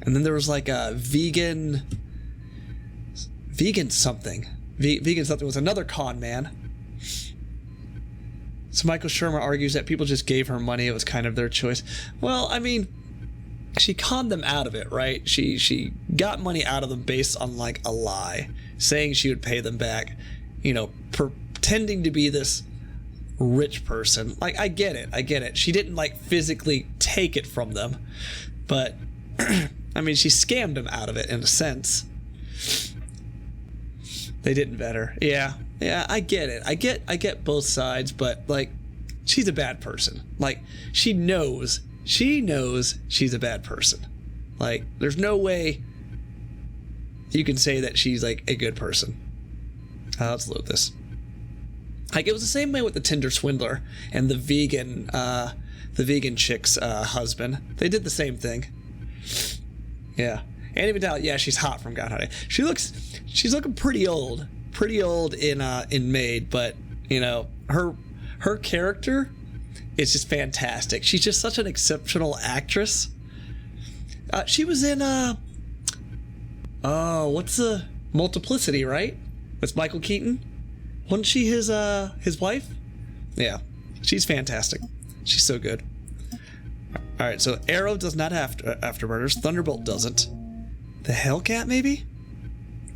And then there was like a vegan something. Vegan something was another con man. So Michael Shermer argues that people just gave her money. It was kind of their choice. Well, I mean, she conned them out of it, right? She got money out of them based on like a lie, saying she would pay them back, you know, pretending to be this rich person. Like, I get it. She didn't like physically take it from them, but I mean, she scammed them out of it in a sense. They didn't vet her. Yeah, I get it. I get both sides, but like, she's a bad person. Like, she knows she's a bad person. Like, there's no way you can say that she's like a good person. Let's load this. Like, it was the same way with the Tinder Swindler and the vegan chick's husband. They did the same thing. Yeah. Andie MacDowell, yeah, she's hot from God Honey. She's looking pretty old in Maid, but you know, her character is just fantastic. She's just such an exceptional actress. She was in what's the Multiplicity, right? With Michael Keaton. Wasn't she his wife? Yeah, she's fantastic. She's so good. All right, so Arrow does not have Afterburners. Thunderbolt doesn't. The Hellcat, maybe?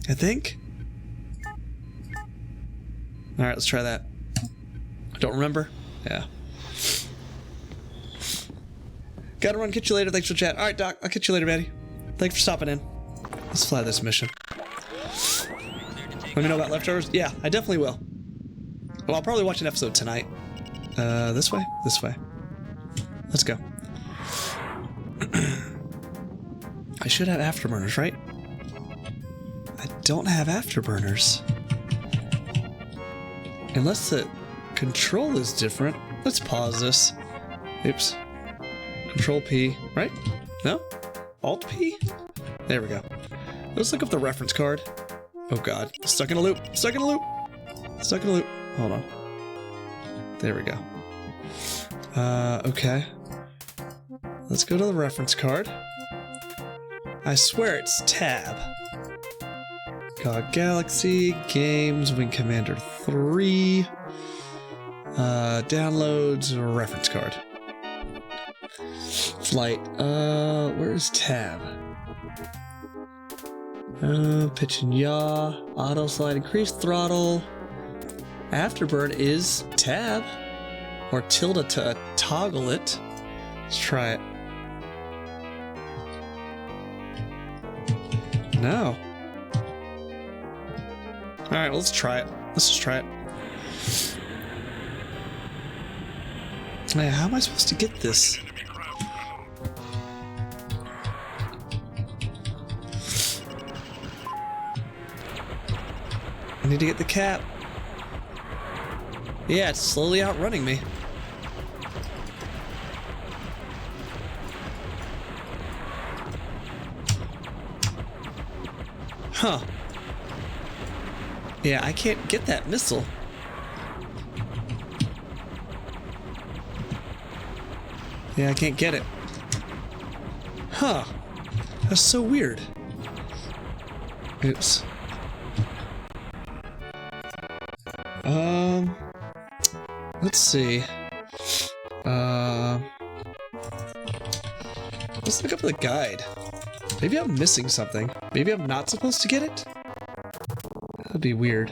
I think. All right, let's try that. I don't remember. Yeah. Gotta run. Catch you later. Thanks for chat. All right, Doc. I'll catch you later, Maddie. Thanks for stopping in. Let's fly this mission. Let me know about Leftovers. Yeah, I definitely will. Well, I'll probably watch an episode tonight. This way? This way. Let's go. I should have Afterburners, right? I don't have Afterburners. Unless the control is different. Let's pause this. Oops. Control P, right? No? Alt P? There we go. Let's look up the reference card. Oh god. Stuck in a loop. Stuck in a loop. Stuck in a loop. Hold on. There we go. Okay. Let's go to the reference card. I swear it's tab. God Galaxy, Games, Wing Commander 3, downloads, reference card. Flight, where's tab? Pitch and yaw, auto slide, increase throttle. Afterburn is tab. Or tilde to toggle it. Let's try it. No. Alright, well, let's try it. Let's just try it. Man, how am I supposed to get this? I need to get the cap. Yeah, it's slowly outrunning me. Huh. Yeah, I can't get that missile. Yeah, I can't get it. Huh. That's so weird. Oops. Let's see. Let's look up the guide. Maybe I'm missing something. Maybe I'm not supposed to get it? That'd be weird.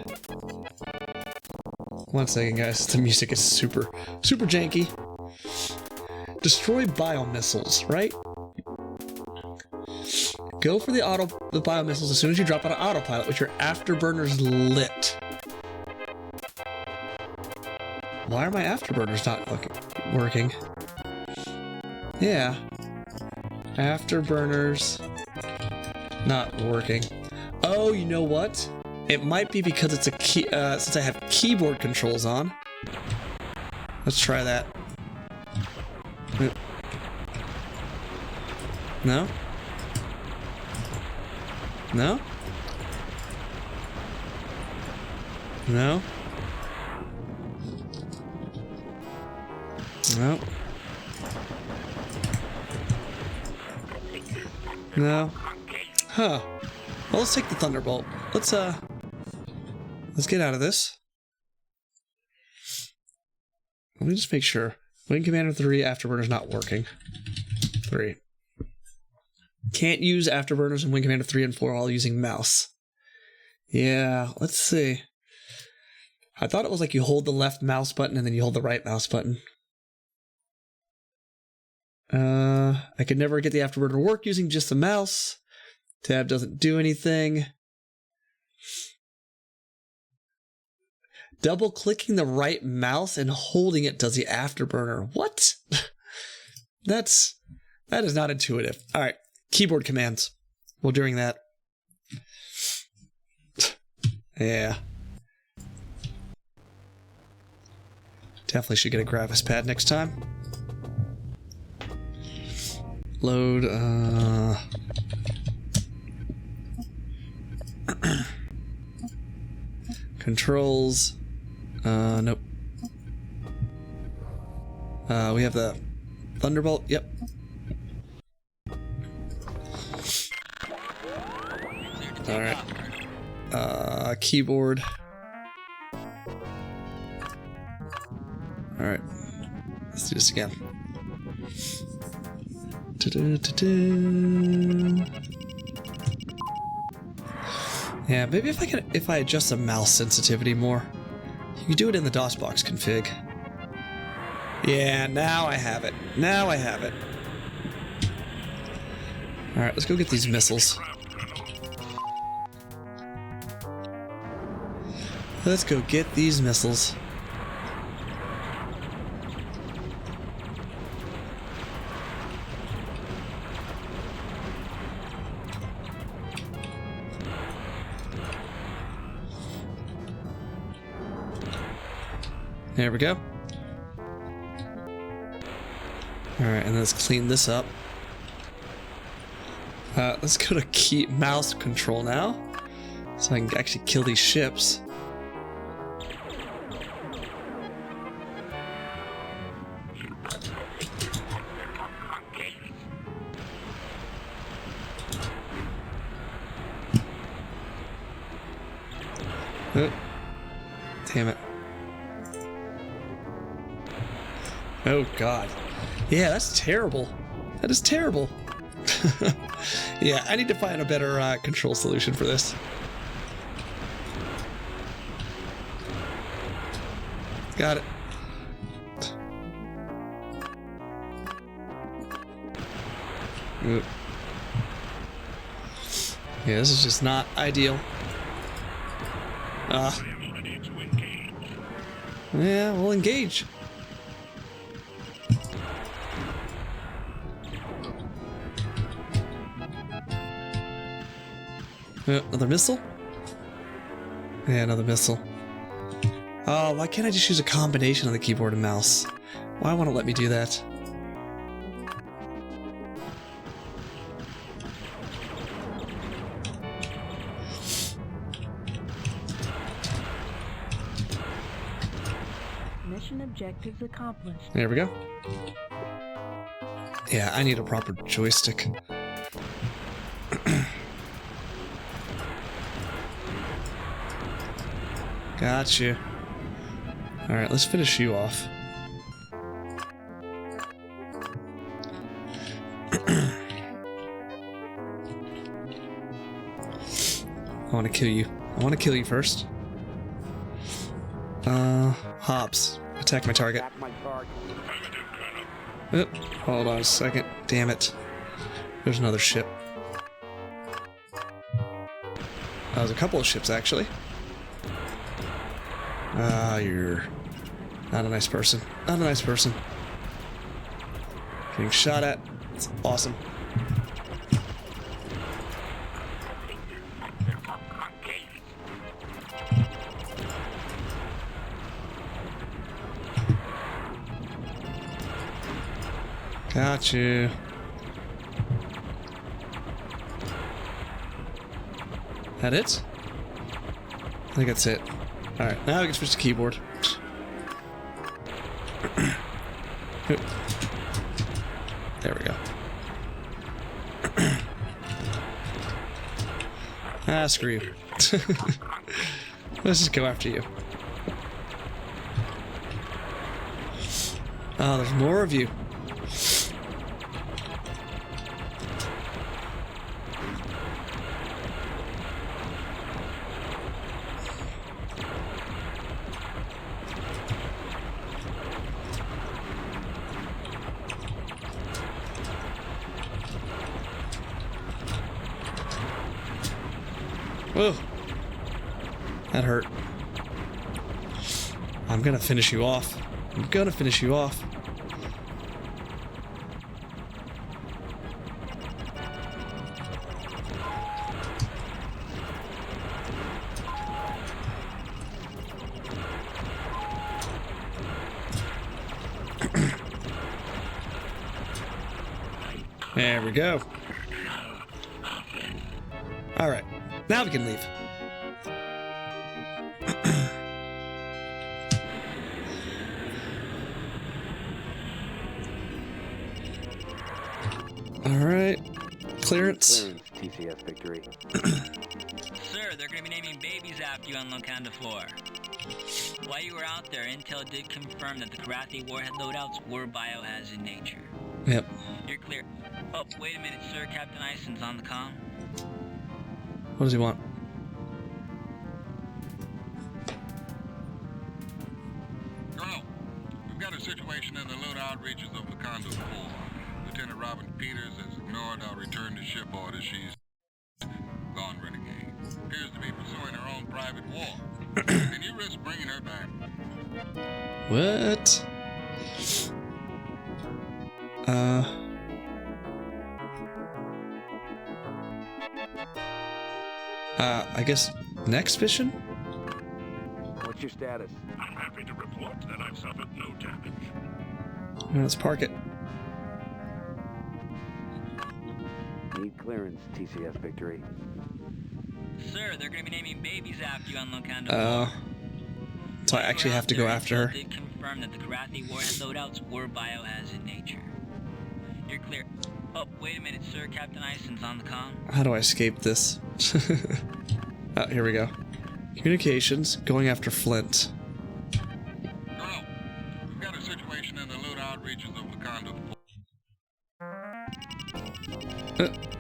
1 second, guys. The music is super janky. Destroy biomissiles, right? Go for the biomissiles as soon as you drop out of autopilot with your afterburners lit. Why are my afterburners not working? Yeah. Afterburners not working. Oh, you know what? It might be because it's a key, since I have keyboard controls on. Let's try that. No? No? No? No. No. Huh. Well, let's take the Thunderbolt. Let's get out of this. Let me just make sure. Wing Commander 3 Afterburner's not working. 3. Can't use Afterburners in Wing Commander 3 and 4 while using mouse. Yeah, let's see. I thought it was like you hold the left mouse button and then you hold the right mouse button. I could never get the Afterburner to work using just the mouse. Tab doesn't do anything. Double clicking the right mouse and holding it does the Afterburner. What? That is not intuitive. All right, keyboard commands. Well, during that. Yeah. Definitely should get a graphics pad next time. Load, controls, nope. We have the Thunderbolt, yep. Alright. Keyboard. Alright. Let's do this again. Yeah, maybe if I adjust the mouse sensitivity more. You can do it in the DOSBox config. Yeah, now I have it. Now I have it. Alright, let's go get these missiles. Let's go get these missiles. There we go. Alright, and let's clean this up. Let's go to mouse control now, so I can actually kill these ships. Damn it. Oh, God. Yeah, that's terrible. That is terrible. Yeah, I need to find a better control solution for this. Got it. Oop. Yeah, this is just not ideal. Yeah, we'll engage. Another missile? Yeah, another missile. Oh, why can't I just use a combination of the keyboard and mouse? Why won't it let me do that? Mission objectives accomplished. There we go. Yeah, I need a proper joystick. Got you. Alright, let's finish you off. I want to kill you. I want to kill you first. Hobbs. Attack my target. Oop, hold on a second. Damn it. There's another ship. There's a couple of ships, actually. You're not a nice person. Not a nice person. Getting shot at. It's awesome. Got you. That it? I think that's it. Alright, now we can switch to keyboard. There we go. Screw you. Let's just go after you. Oh, there's more of you. Whoa. That hurt. I'm gonna finish you off. I'm gonna finish you off. There we go. All right. Now we can leave. Alright. Clearance. TCS victory. Sir, they're gonna be naming babies after you on Locanda 4. While you were out there, Intel did confirm that the Karathi warhead loadouts were biohazard in nature. Yep. You're clear. Oh, wait a minute, sir. Captain Ison's on the comm. What does he want? Colonel, we've got a situation in the loadout reaches of Locanda 4. Lieutenant Robin Peters has ignored our return to ship orders. She's gone renegade. Appears to be pursuing her own private war. Can you risk bringing her back? What? I guess next mission? What's your status? I'm happy to report that I've suffered no damage. Let's park it. Need clearance, TCS victory. Sir, they're gonna be naming babies after you on Locanda 4. So I actually have to go after her. Did confirm that the Karathi warhead loadouts were biohazard in nature. You're clear. Oh, wait a minute, sir. Captain Ison's on the comm. How do I escape this? Oh, here we go. Communications, going after Flint. Colonel, we've got a situation in the loot-out regions of Wakanda.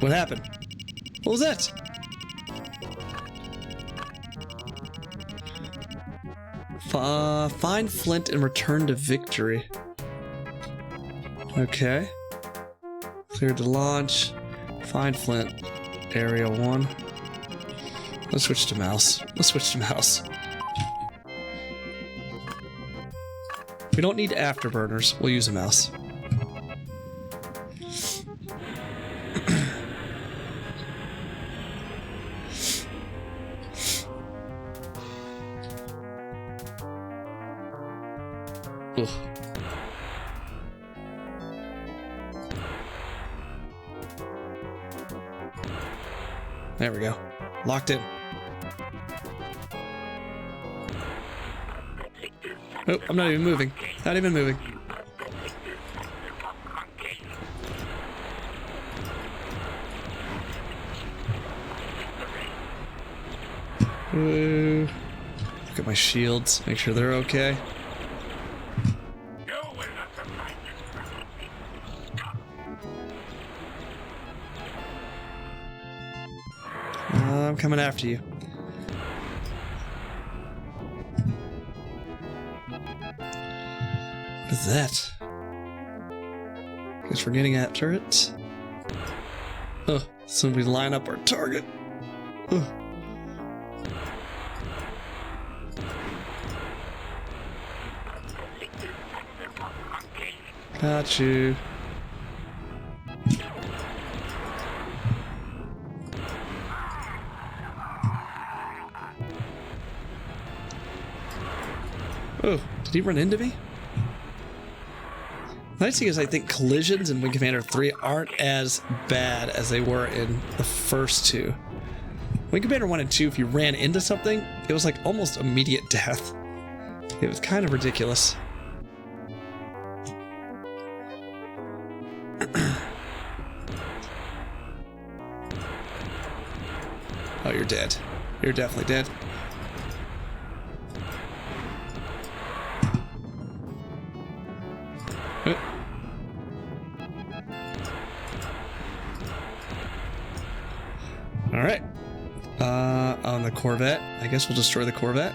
What happened? What was that? Find Flint and return to victory. Okay. Cleared to launch. Find Flint. Area 1. Let's switch to mouse. We don't need afterburners. We'll use a mouse. Ugh. There we go. Locked in. Oh, I'm not even moving. Not even moving. Look at my shields. Make sure they're okay. I'm coming after you. What is that? Guess we're getting after it. Oh, somebody line up our target. Oh. Got you. Oh, did he run into me? The nice thing is I think collisions in Wing Commander 3 aren't as bad as they were in the first two. Wing Commander 1 and 2, if you ran into something, it was like almost immediate death. It was kind of ridiculous. Oh, you're dead. You're definitely dead. Alright. On the Corvette. I guess we'll destroy the Corvette.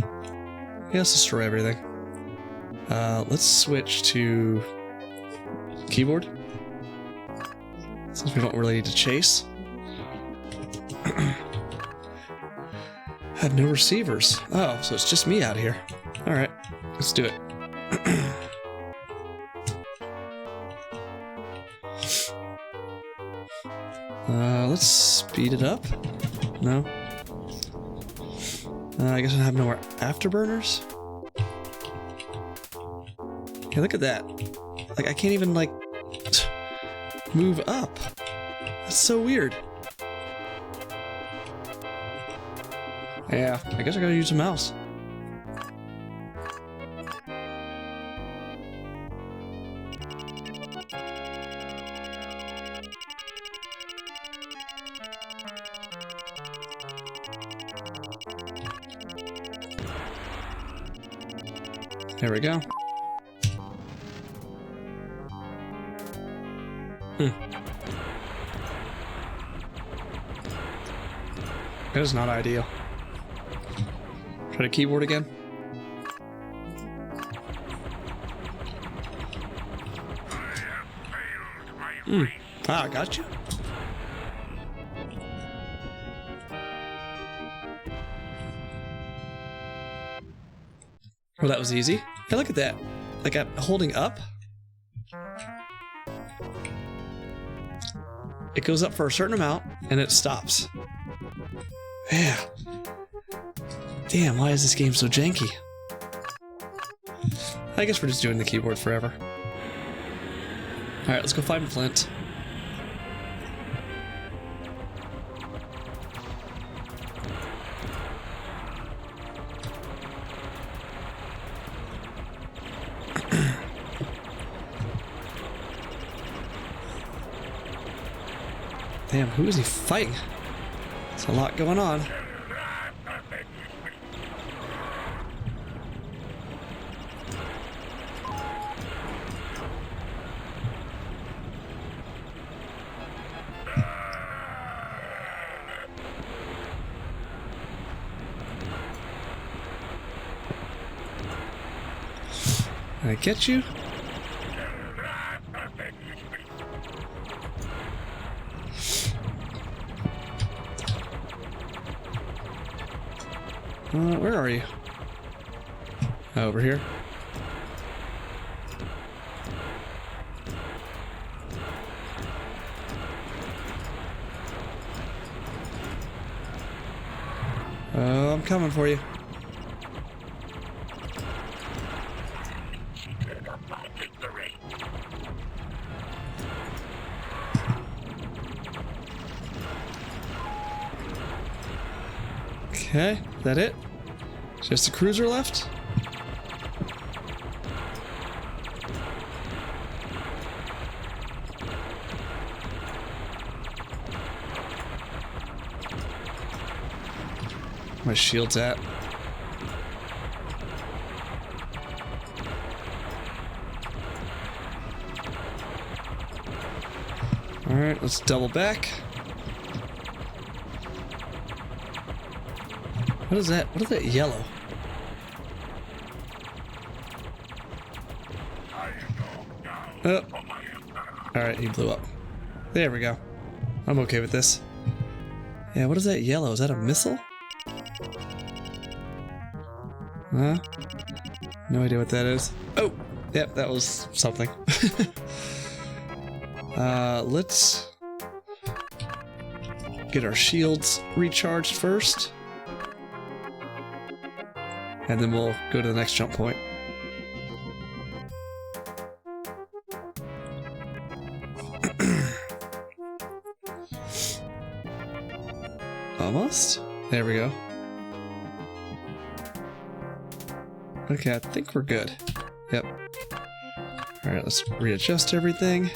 Yeah, let's destroy everything. Let's switch to keyboard. Since we don't really need to chase. Have no receivers. Oh, so it's just me out here. Alright, let's do it. Let's speed it up. No. I guess I have no more afterburners. Okay, look at that. Like, I can't even, like, move up. That's so weird. Yeah, I guess I gotta use a mouse. There we go. That is not ideal. Try to keyboard again. Ah, I got you. Well, that was easy. Hey, look at that. Like, I'm holding up. It goes up for a certain amount, and it stops. Yeah. Damn, why is this game so janky? I guess we're just doing the keyboard forever. Alright, let's go find Flint. Damn, who is he fighting? There's a lot going on. Can I get you? Where are you? Over here. Oh, I'm coming for you. Okay, is that it? Just a cruiser left? My shield's at. Alright, let's double back. What is that? What is that yellow? Oh. Alright, he blew up. There we go. I'm okay with this. Yeah, what is that yellow? Is that a missile? Huh? No idea what that is. Oh! Yep, that was something. Let's get our shields recharged first. And then we'll go to the next jump point. Almost? There we go. Okay, I think we're good. Yep. Alright, let's readjust everything.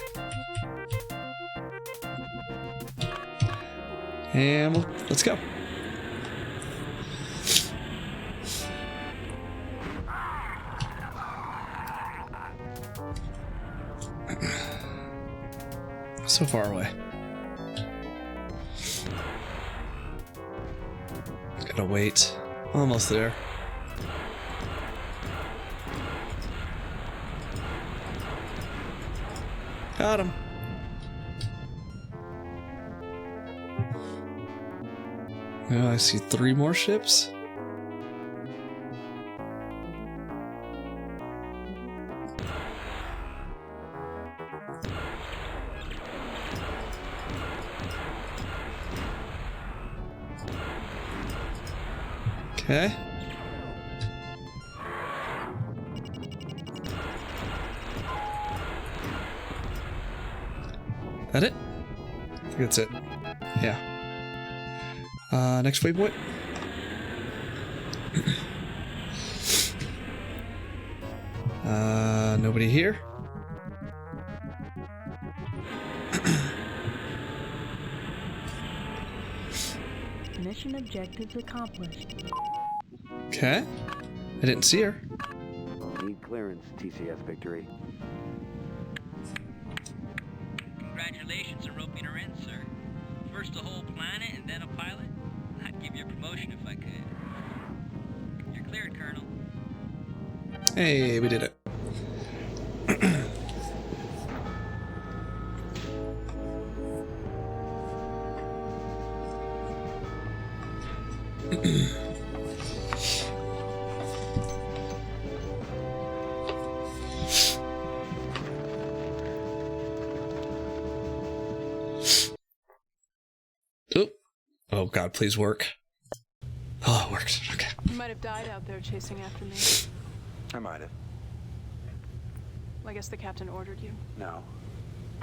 And let's go. So far away. Gotta wait. Almost there. Got him. Oh, I see 3 more ships. Okay. That it? I think that's it. Yeah. Next waypoint. Nobody here. Mission objectives accomplished. Okay. I didn't see her. Need clearance, TCS Victory. Congratulations on roping her in, sir. First a whole planet and then a pilot? I'd give you a promotion if I could. You're cleared, Colonel. Hey, we did it. Oh God, please work. Oh, it worked. Okay. You might have died out there chasing after me. I might have. Well, I guess the captain ordered you. No.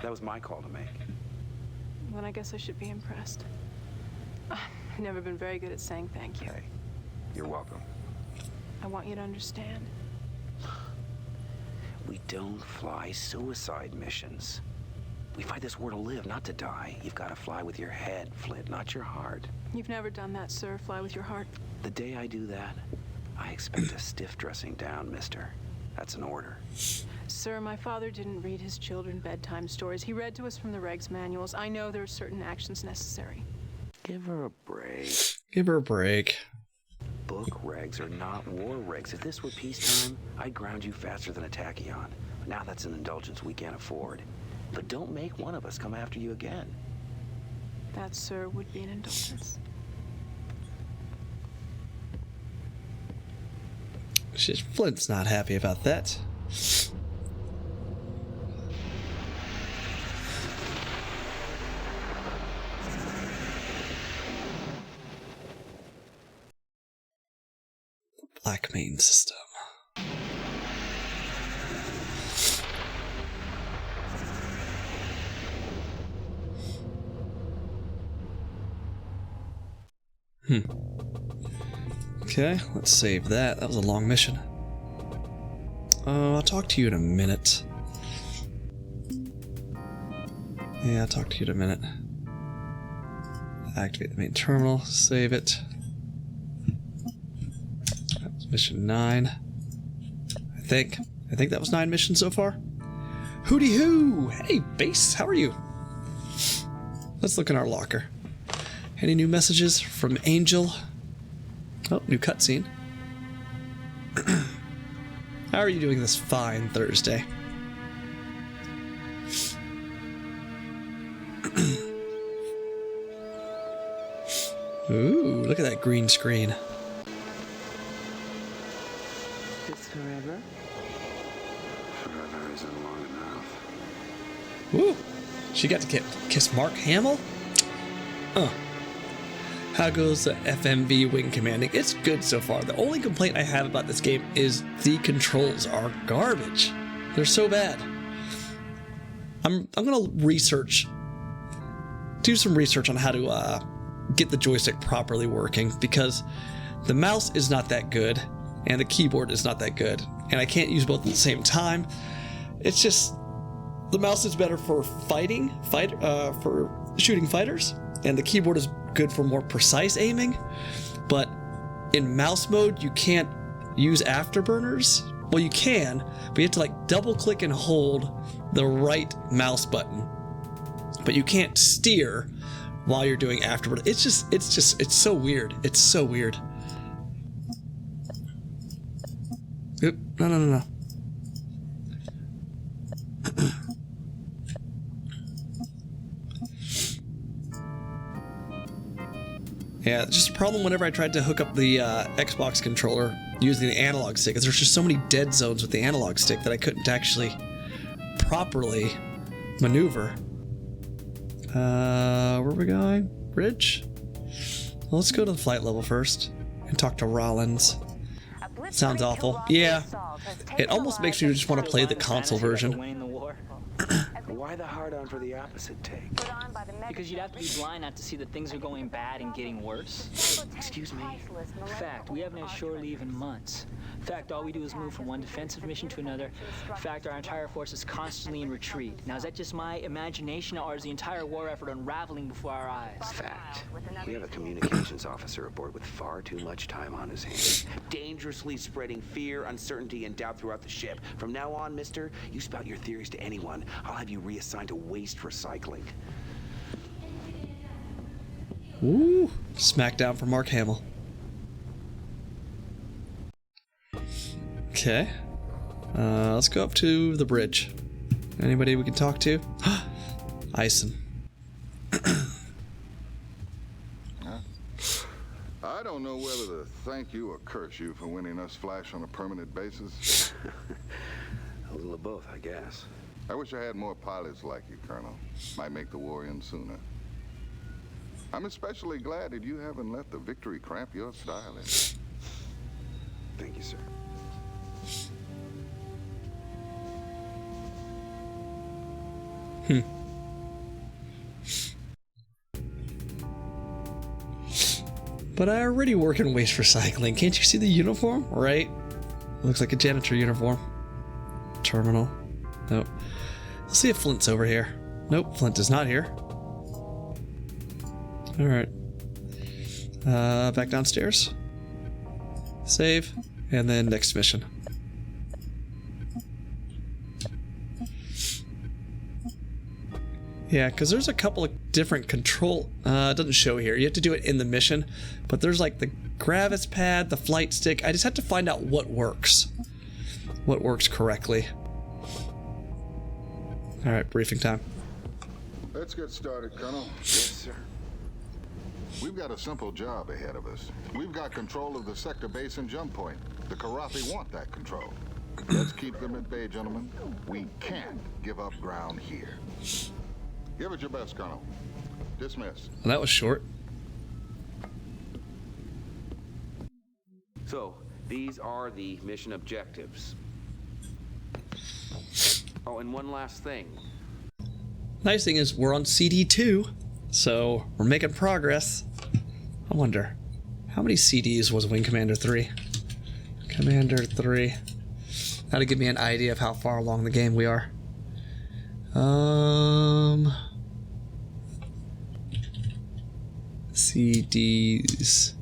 That was my call to make. Then I guess I should be impressed. I've never been very good at saying thank you. Hey, you're welcome. I want you to understand. We don't fly suicide missions. We fight this war to live, not to die. You've got to fly with your head, Flint, not your heart. You've never done that, sir. Fly with your heart. The day I do that, I expect a stiff dressing down, mister. That's an order. Sir, my father didn't read his children bedtime stories. He read to us from the regs manuals. I know there are certain actions necessary. Give her a break. Give her a break. book regs are not war regs. If this were peacetime, I'd ground you faster than a tachyon. But now that's an indulgence we can't afford. But don't make one of us come after you again. That, sir, would be an indulgence. Flint's not happy about that. Black main system. Okay, let's save that. That was a long mission. I'll talk to you in a minute. Yeah, I'll talk to you in a minute. Activate the main terminal. Save it. That was mission 9. I think that was 9 missions so far. Hooty hoo! Hey, Base, how are you? Let's look in our locker. Any new messages from Angel? Oh, new cutscene. How are you doing this fine Thursday? Ooh, look at that green screen. This forever? Forever isn't long enough. Woo! She got to kiss Mark Hamill? How goes the FMV wing commanding? It's good so far. The only complaint I have about this game is the controls are garbage. They're so bad. I'm gonna do some research on how to get the joystick properly working, because the mouse is not that good and the keyboard is not that good, and I can't use both at the same time. It's just the mouse is better for for shooting fighters, and the keyboard is good for more precise aiming. But in mouse mode, you can't use afterburners. Well, you can, but you have to like double click and hold the right mouse button. But you can't steer while you're doing afterburner. It's so weird. It's so weird. Oop, no. Yeah, it's just a problem whenever I tried to hook up the Xbox controller using the analog stick, because there's just so many dead zones with the analog stick that I couldn't actually properly maneuver. Where are we going? Bridge? Well, let's go to the flight level first and talk to Rollins. Sounds awful. Yeah, it almost makes me just want to play the console version. Why the hard-on for the opposite take? Because you'd have to be blind not to see that things are going bad and getting worse. Excuse me? Fact, we haven't had shore leave in months. Fact, all we do is move from one defensive mission to another. Fact, our entire force is constantly in retreat. Now, is that just my imagination, or is the entire war effort unraveling before our eyes? Fact. We have a communications officer aboard with far too much time on his hands, dangerously spreading fear, uncertainty, and doubt throughout the ship. From now on, mister, you spout your theories to anyone, I'll have you reassigned to waste recycling. Ooh, smackdown for Mark Hamill. Okay. Let's go up to the bridge. Anybody we can talk to? Ison. I don't know whether to thank you or curse you for winning us Flash on a permanent basis. A little of both, I guess. I wish I had more pilots like you, Colonel. Might make the war end sooner. I'm especially glad that you haven't let the victory cramp your styling. Thank you, sir. But I already work in waste recycling. Can't you see the uniform? Right? Looks like a janitor uniform. Terminal. Nope. Let's see if Flint's over here. Nope, Flint is not here. Alright. Back downstairs. Save. And then next mission. Yeah, because there's a couple of different control... it doesn't show here. You have to do it in the mission. But there's like the gravis pad, the flight stick. I just have to find out what works. What works correctly. Alright, briefing time. Let's get started, Colonel. Yes, sir. We've got a simple job ahead of us. We've got control of the sector base and jump point. The Karathi want that control. Let's keep them at bay, gentlemen. We can't give up ground here. Give it your best, Colonel. Dismiss. Well, that was short. So, these are the mission objectives. Oh, and one last thing. Nice thing is we're on CD2, so we're making progress. I wonder, how many CDs was Wing Commander 3? Commander 3. That'll give me an idea of how far along the game we are. CDs.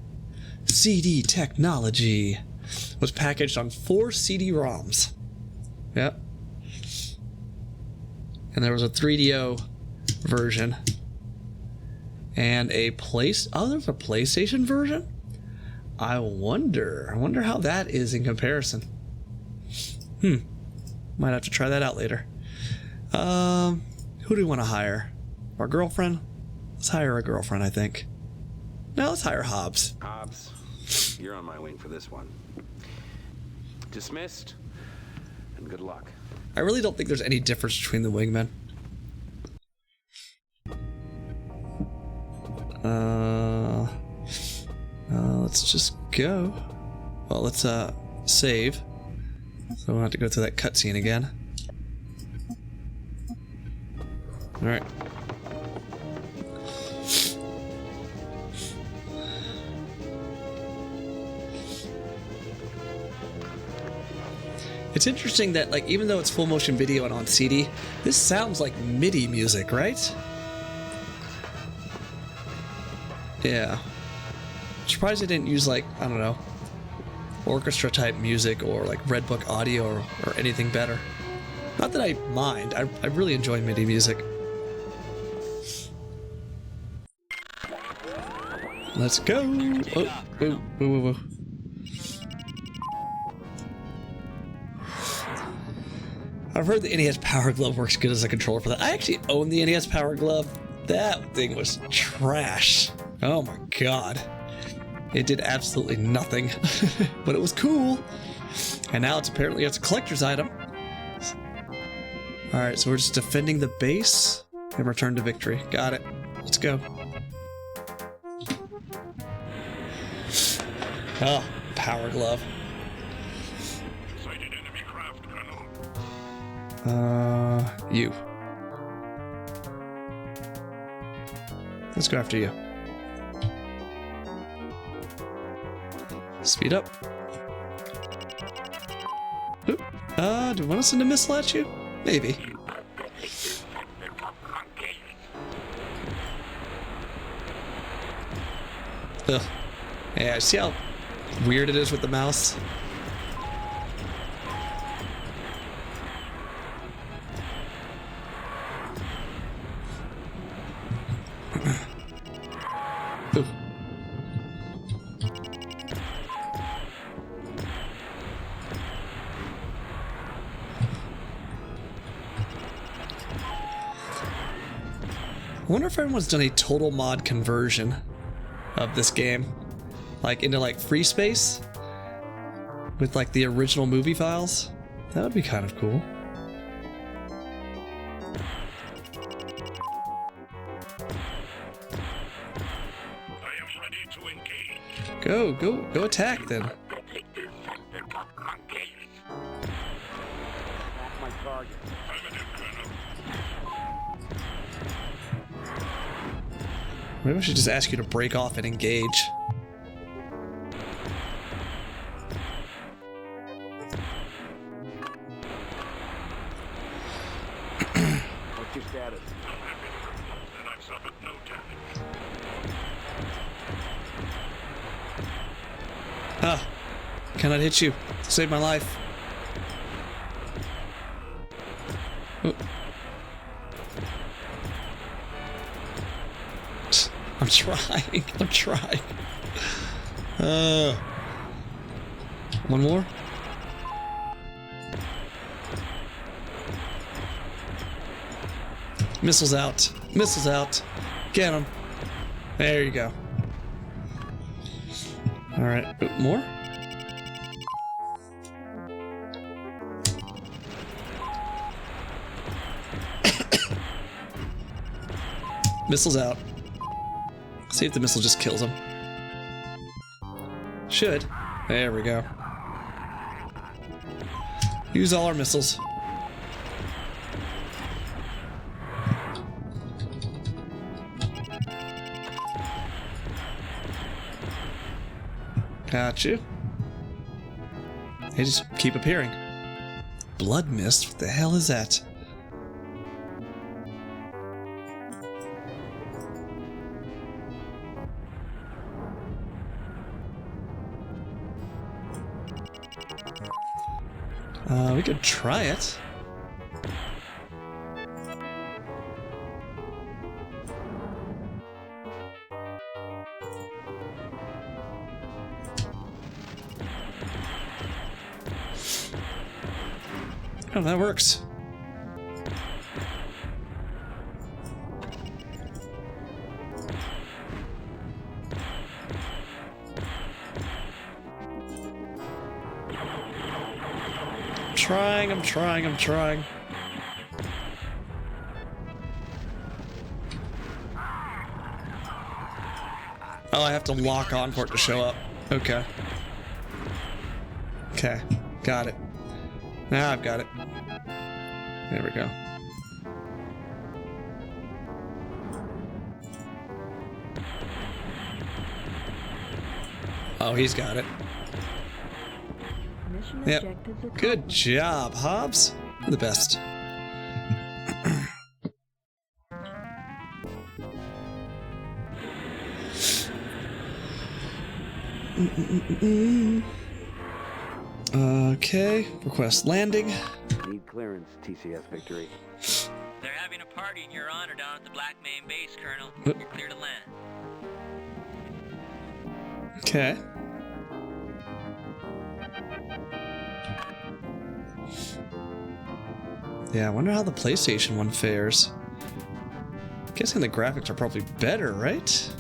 CD technology was packaged on 4 CD-ROMs. Yep. And there was a 3DO version. And a there's a PlayStation version? I wonder how that is in comparison. Might have to try that out later. Who do we want to hire? Our girlfriend? Let's hire a girlfriend, I think. No, let's hire Hobbs. Hobbs, you're on my wing for this one. Dismissed, and good luck. I really don't think there's any difference between the wingmen. Let's just go. Well, let's save. So we'll have to go through that cutscene again. Alright. It's interesting that, like, even though it's full motion video and on CD, this sounds like MIDI music, right? Yeah. Surprised they didn't use, like, I don't know, orchestra type music or like Red Book audio or anything better. Not that I mind, I really enjoy MIDI music. Let's go! Oh, whoa, whoa, whoa, whoa. I've heard the NES Power Glove works good as a controller for that. I actually own the NES Power Glove. That thing was trash. Oh my god. It did absolutely nothing. But it was cool. And now it's a collector's item. Alright, so we're just defending the base and return to victory. Got it. Let's go. Oh, Power Glove. Sighted enemy craft, Colonel. You. Let's go after you. Speed up. Oop. Do you want us to missile at you? Maybe. Ugh. Yeah, see how weird it is with the mouse? Ooh. I wonder if everyone's done a total mod conversion of this game, like into like free space with like the original movie files. That would be kind of cool. I am ready to engage. Go attack then. My target. Maybe I should just ask you to break off and engage. What's your status? And I've suffered no damage. Ah, cannot hit you. Save my life. Oh. I'm trying. I'm trying. One more? Missiles out. Missiles out. Get him. There you go. Alright. More? Missiles out. See if the missile just kills him. Should. There we go. Use all our missiles. Got you. They just keep appearing. Blood mist? What the hell is that? We could try it. Oh, that works. I'm trying. Oh, I have to lock on for it to show up. Okay. Okay, got it. Now I've got it. There we go. Oh, he's got it. Yep. Good job, Hobbs. You're the best. Okay. Request landing. Need clearance, TCS victory. They're having a party in your honor down at the Black Main base, Colonel. You're clear to land. Okay. Yeah, I wonder how the PlayStation one fares. I'm guessing the graphics are probably better, right?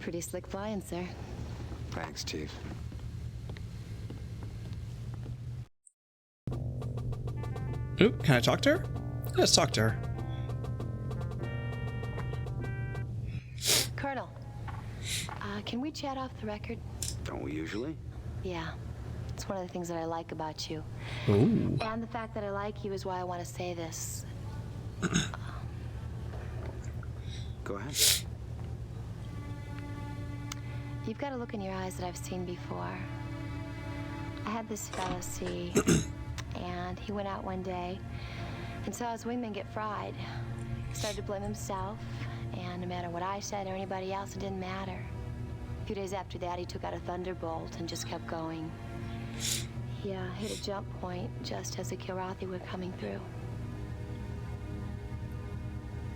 Pretty slick flying, sir. Thanks, Chief. Ooh, can I talk to her? Let's talk to her. Colonel, can we chat off the record? Don't we usually? Yeah. It's one of the things that I like about you. Ooh. And the fact that I like you is why I want to say this. Go ahead. You've got a look in your eyes that I've seen before. I had this fellow see, and he went out one day and saw his wingman get fried. He started to blame himself, and no matter what I said or anybody else, it didn't matter. A few days after that, he took out a thunderbolt and just kept going. He hit a jump point just as the Kilrathi were coming through.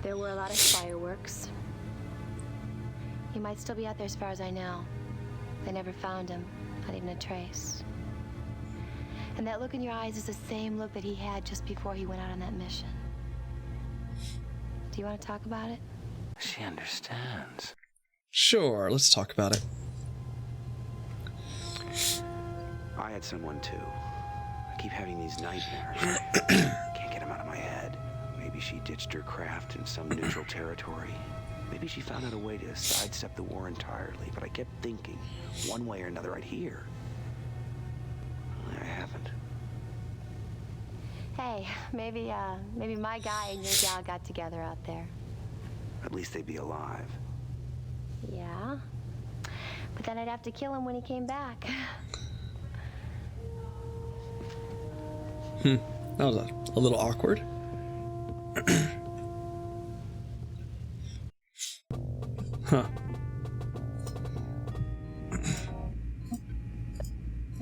There were a lot of fireworks. He might still be out there as far as I know. They never found him, not even a trace. And that look in your eyes is the same look that he had just before he went out on that mission. Do you want to talk about it? She understands. Sure, let's talk about it. I had someone too. I keep having these nightmares. Can't get them out of my head. Maybe she ditched her craft in some neutral territory. Maybe she found out a way to sidestep the war entirely, but I kept thinking, one way or another, I'd hear. I haven't. Hey, maybe my guy and your gal got together out there. At least they'd be alive. Yeah, but then I'd have to kill him when he came back. That was a little awkward. Huh.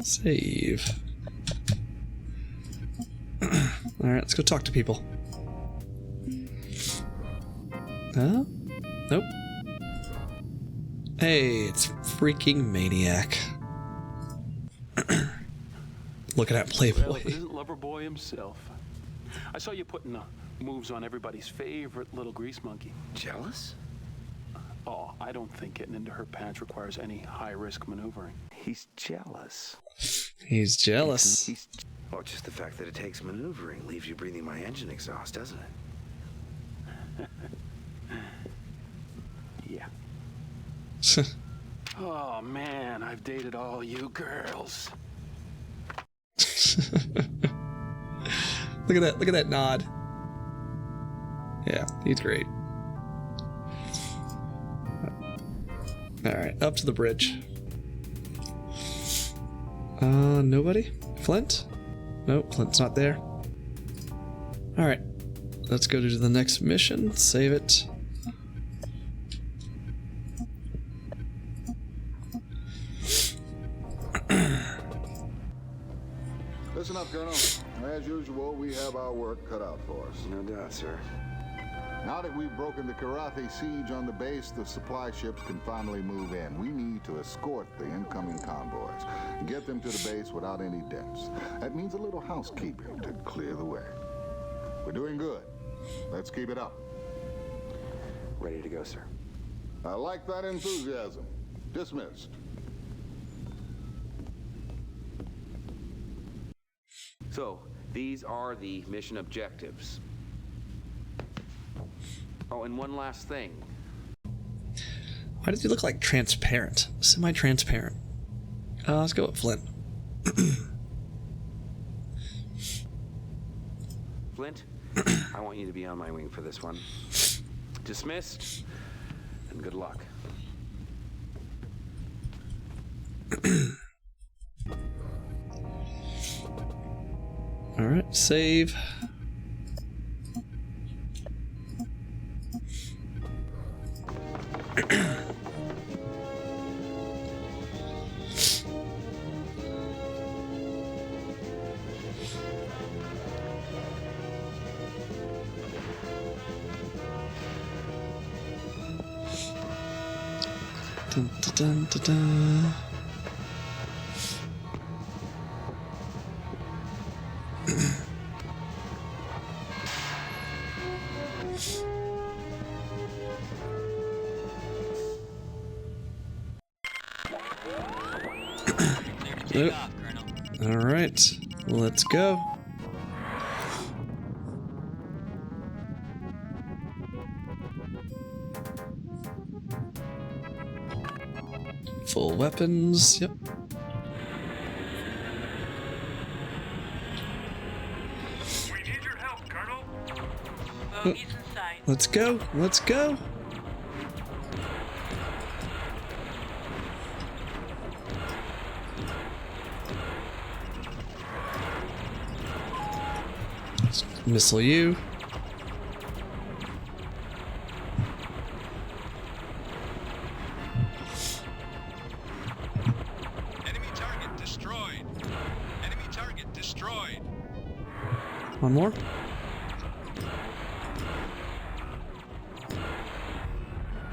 Save. Alright, let's go talk to people. Nope. Hey, it's freaking Maniac. Look at that Playboy. Well, if it isn't Loverboy himself. I saw you putting moves on everybody's favorite little grease monkey. Jealous? Oh, I don't think getting into her pants requires any high-risk maneuvering. He's jealous. He's jealous. Well, just the fact that it takes maneuvering leaves you breathing my engine exhaust, doesn't it? Yeah. Oh, man, I've dated all you girls. Look at that nod. Yeah, he's great. Alright, up to the bridge. Nobody? Flint? Nope, Flint's not there. Alright, let's go to the next mission, save it. Listen up, Colonel. As usual, we have our work cut out for us. No doubt, sir. Now that we've broken the Karathi siege on the base, the supply ships can finally move in. We need to escort the incoming convoys and get them to the base without any dents. That means a little housekeeping to clear the way. We're doing good. Let's keep it up. Ready to go, sir. I like that enthusiasm. Dismissed. So, these are the mission objectives. Oh, and one last thing. Why does he look like transparent? Semi-transparent. Let's go with Flint. Flint, I want you to be on my wing for this one. Dismissed, and good luck. Alright, save. Dun, dun, dun, dun. Nope. All right, let's go. Full weapons, yep. We need your help, Colonel. Bogies in sight. Let's go, let's go. Let's missile you. One more.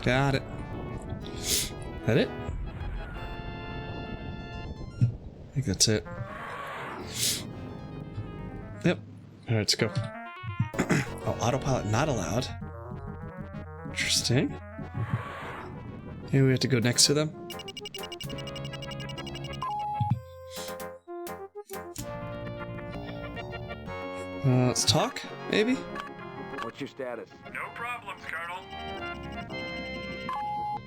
Got it. That it? I think that's it. Yep. Alright, let's go. Oh, autopilot not allowed. Interesting. Maybe we have to go next to them. Let's talk, maybe? What's your status? No problems, Colonel.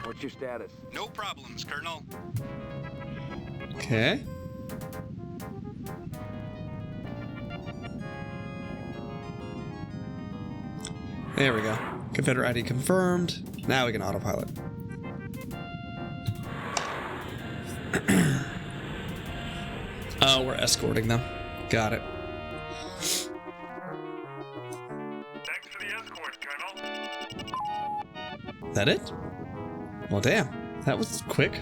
What's your status? No problems, Colonel. Okay. There we go. Confederate ID confirmed. Now we can autopilot. Oh, we're escorting them. Got it. That it? Well, damn. That was quick.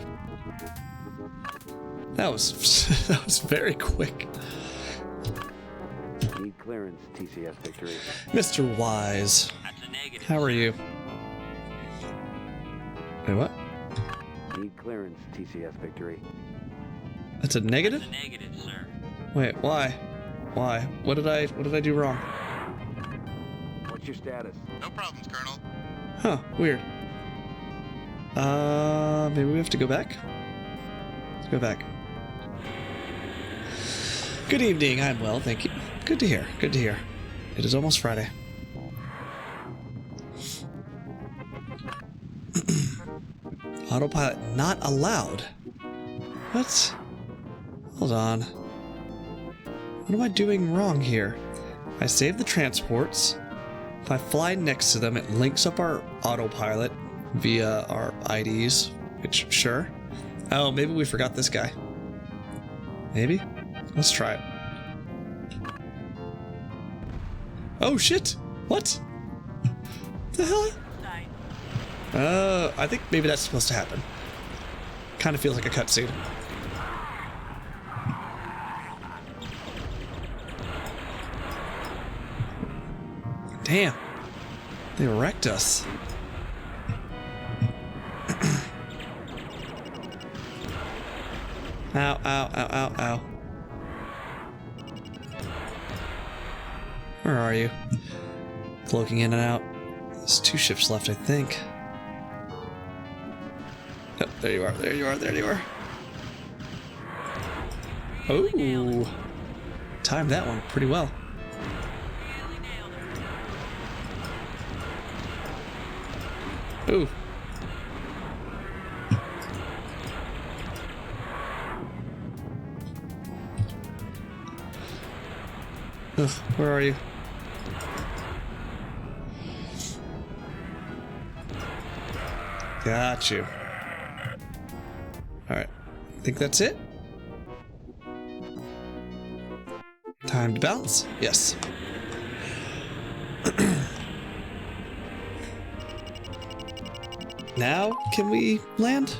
That was that was very quick. Need clearance, TCS Victory. Mr. Wise. How are you? Wait, what? Need clearance, TCS Victory. That's a negative? That's a negative, sir. Wait, why? Why? What did I do wrong? What's your status? No problems, Colonel. Huh, weird. Maybe we have to go back? Let's go back. Good evening, I'm well, thank you. Good to hear, good to hear. It is almost Friday. Autopilot not allowed. What? Hold on. What am I doing wrong here? I save the transports. If I fly next to them, it links up our autopilot via our IDs, which, sure. Oh, maybe we forgot this guy. Maybe? Let's try it. Oh, shit! What? The hell? I think maybe that's supposed to happen. Kind of feels like a cutscene. Damn. They wrecked us. Ow, ow, ow, ow, ow. Where are you? Cloaking in and out. There's 2 ships left, I think. Oh, there you are, there you are, there you are. Oh, timed that one pretty well. Ooh. Ugh, where are you? Got you. Alright, I think that's it. Time to bounce. Yes. Now, can we land?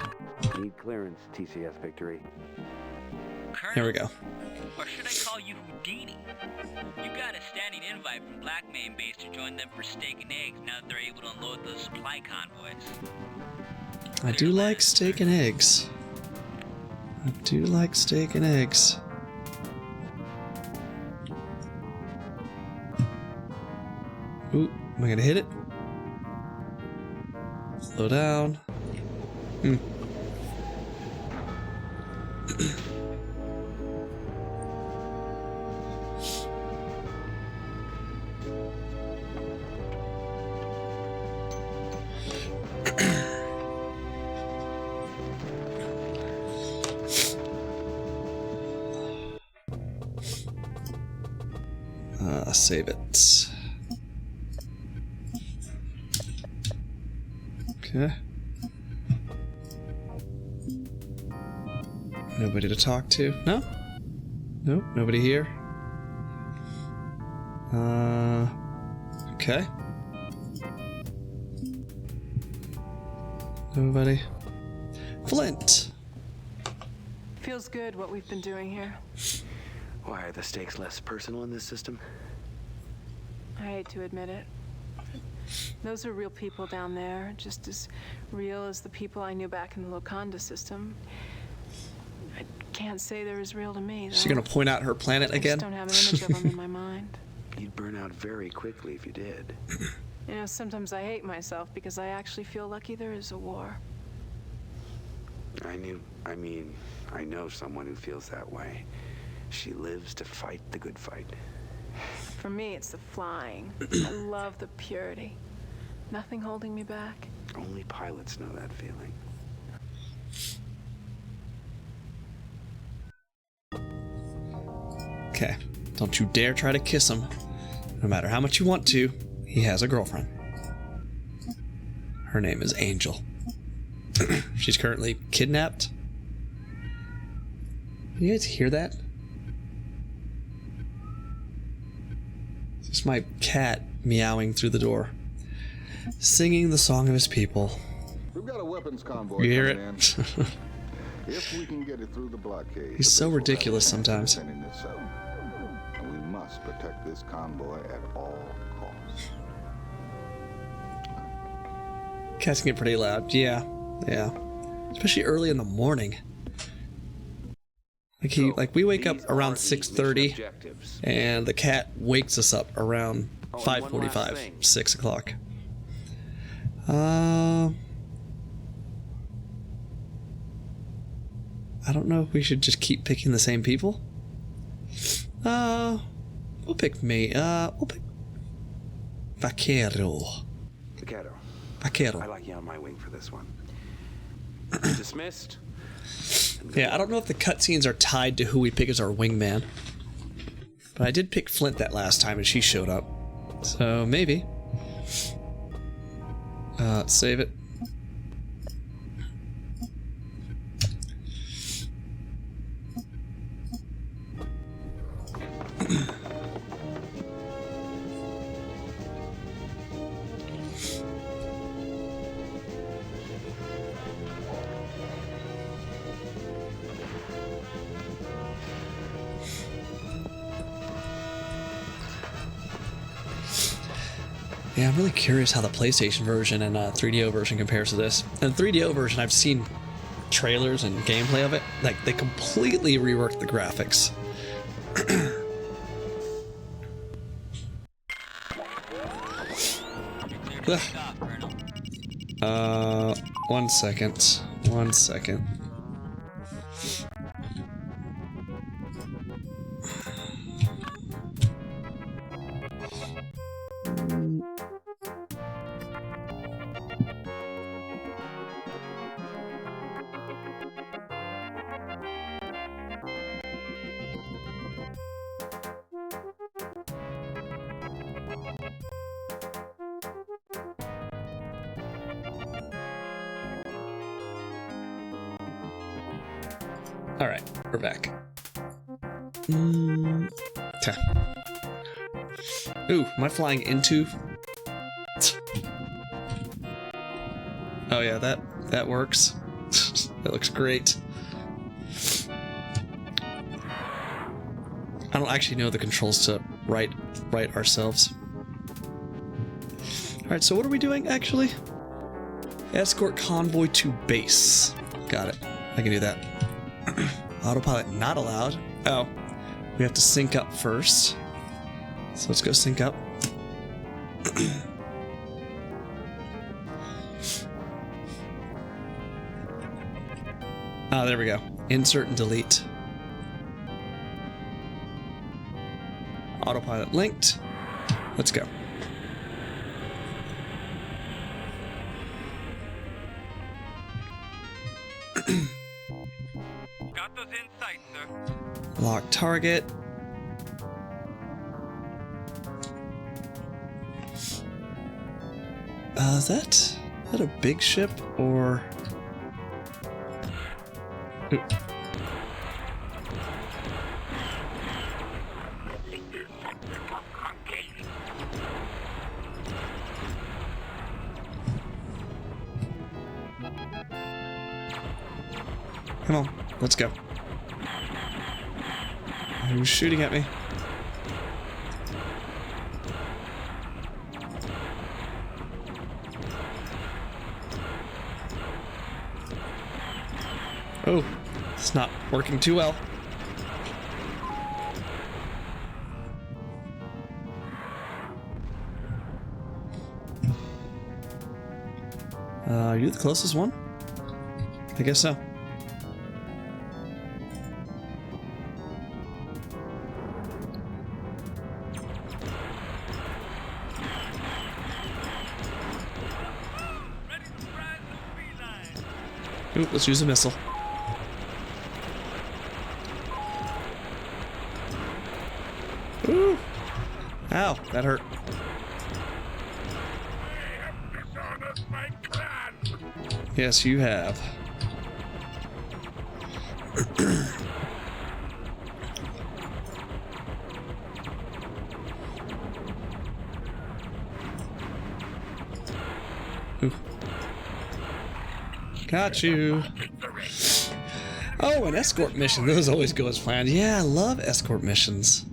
Need clearance, TCS Victory. Colonel, Here we go. or should I call you Houdini? You got a standing invite from Black Main Base to join them for steak and eggs now that they're able to unload those supply convoys. I do like steak and eggs. I do like steak and eggs. Ooh, am I gonna hit it? Slow down. Save it. Okay. Nobody to talk to? No? Nope, nobody here. Okay. Nobody. Flint! Feels good what we've been doing here. Why are the stakes less personal in this system? I hate to admit it. Those are real people down there, just as real as the people I knew back in the Locanda system. I can't say they're as real to me, though. Is she gonna point out her planet again? I just don't have an image of them in my mind. You'd burn out very quickly if you did. You know, sometimes I hate myself because I actually feel lucky there is a war. I know someone who feels that way. She lives to fight the good fight. For me, it's the flying. I love the purity. Nothing holding me back. Only pilots know that feeling. Okay. Don't you dare try to kiss him. No matter how much you want to, he has a girlfriend. Her name is Angel. She's currently kidnapped. You guys hear that? It's just my cat meowing through the door. Singing the song of his people. We've got a weapons convoy. You hear it? If we can get it through the blockade, He's so ridiculous sometimes. and we must protect this convoy at all costs. Cats get pretty loud. Yeah. Especially early in the morning. Like we wake up around 6:30, and the cat wakes us up around 5:45, 6 o'clock. I don't know if we should just keep picking the same people. We'll pick me. We'll pick Vaquero. Vaquero. I like you on my wing for this one. Dismissed. Yeah, I don't know if the cutscenes are tied to who we pick as our wingman. But I did pick Flint that last time and she showed up. So maybe. Let's save it. Yeah, I'm really curious how the PlayStation version and 3DO version compares to this. And the 3DO version, I've seen trailers and gameplay of it. Like, they completely reworked the graphics. One second. Alright, we're back. Okay. Ooh, am I flying into? Oh yeah, that works. That looks great. I don't actually know the controls to write ourselves. Alright, so what are we doing actually? Escort convoy to base. Got it. I can do that. Autopilot not allowed. Oh, we have to sync up first. So let's go sync up. There we go. Insert and delete. Autopilot linked. Let's go. Got those in sight, sir. Lock target. Is that a big ship or? Ooh. Come on, let's go. Who's shooting at me? Oh, it's not working too well. Are you the closest one? I guess so. Ooh, let's use a missile. Ooh! Ow, that hurt. Yes, you have. Got you. Oh, an escort mission. Those always go as planned. Yeah, I love escort missions.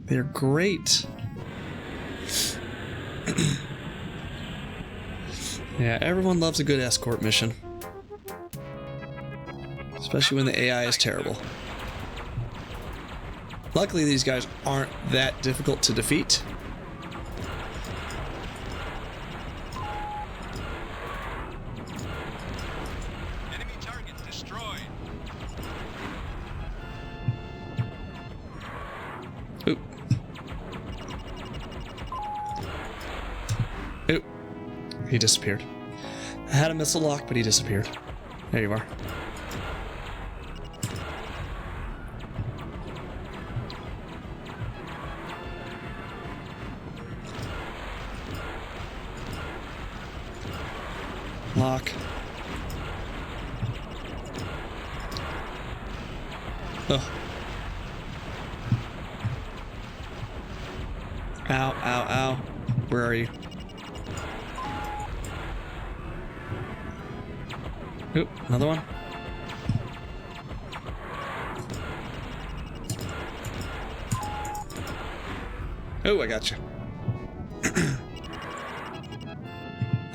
They're great. Yeah, everyone loves a good escort mission. Especially when the AI is terrible. Luckily, these guys aren't that difficult to defeat. Enemy target destroyed. Oop. Oop. He disappeared. I had a missile lock, but he disappeared. There you are. Lock. Oh. Ow, ow, ow. Where are you? Oop, another one. Oh, I got you. I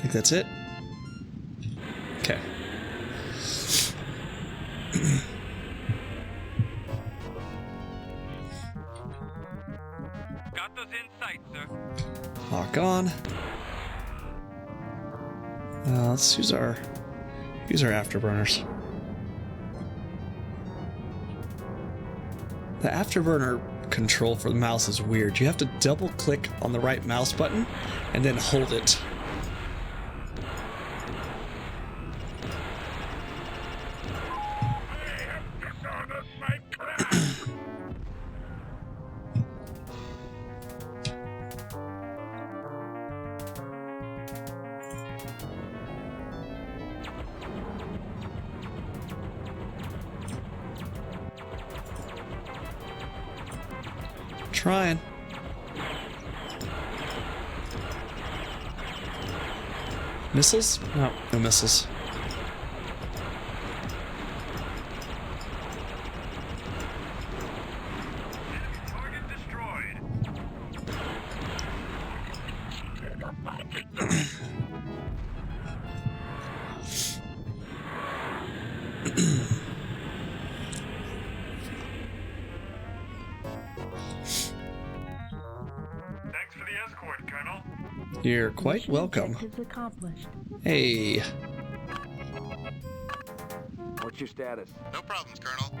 think that's it. Okay. Got those in sight, sir. Lock on. Let's use our afterburners. The afterburner control for the mouse is weird. You have to double click on the right mouse button and then hold it. Trying. Missiles? No, no missiles. Target destroyed. Thanks for the escort, Colonel. You're quite welcome. Hey. What's your status? No problems, Colonel.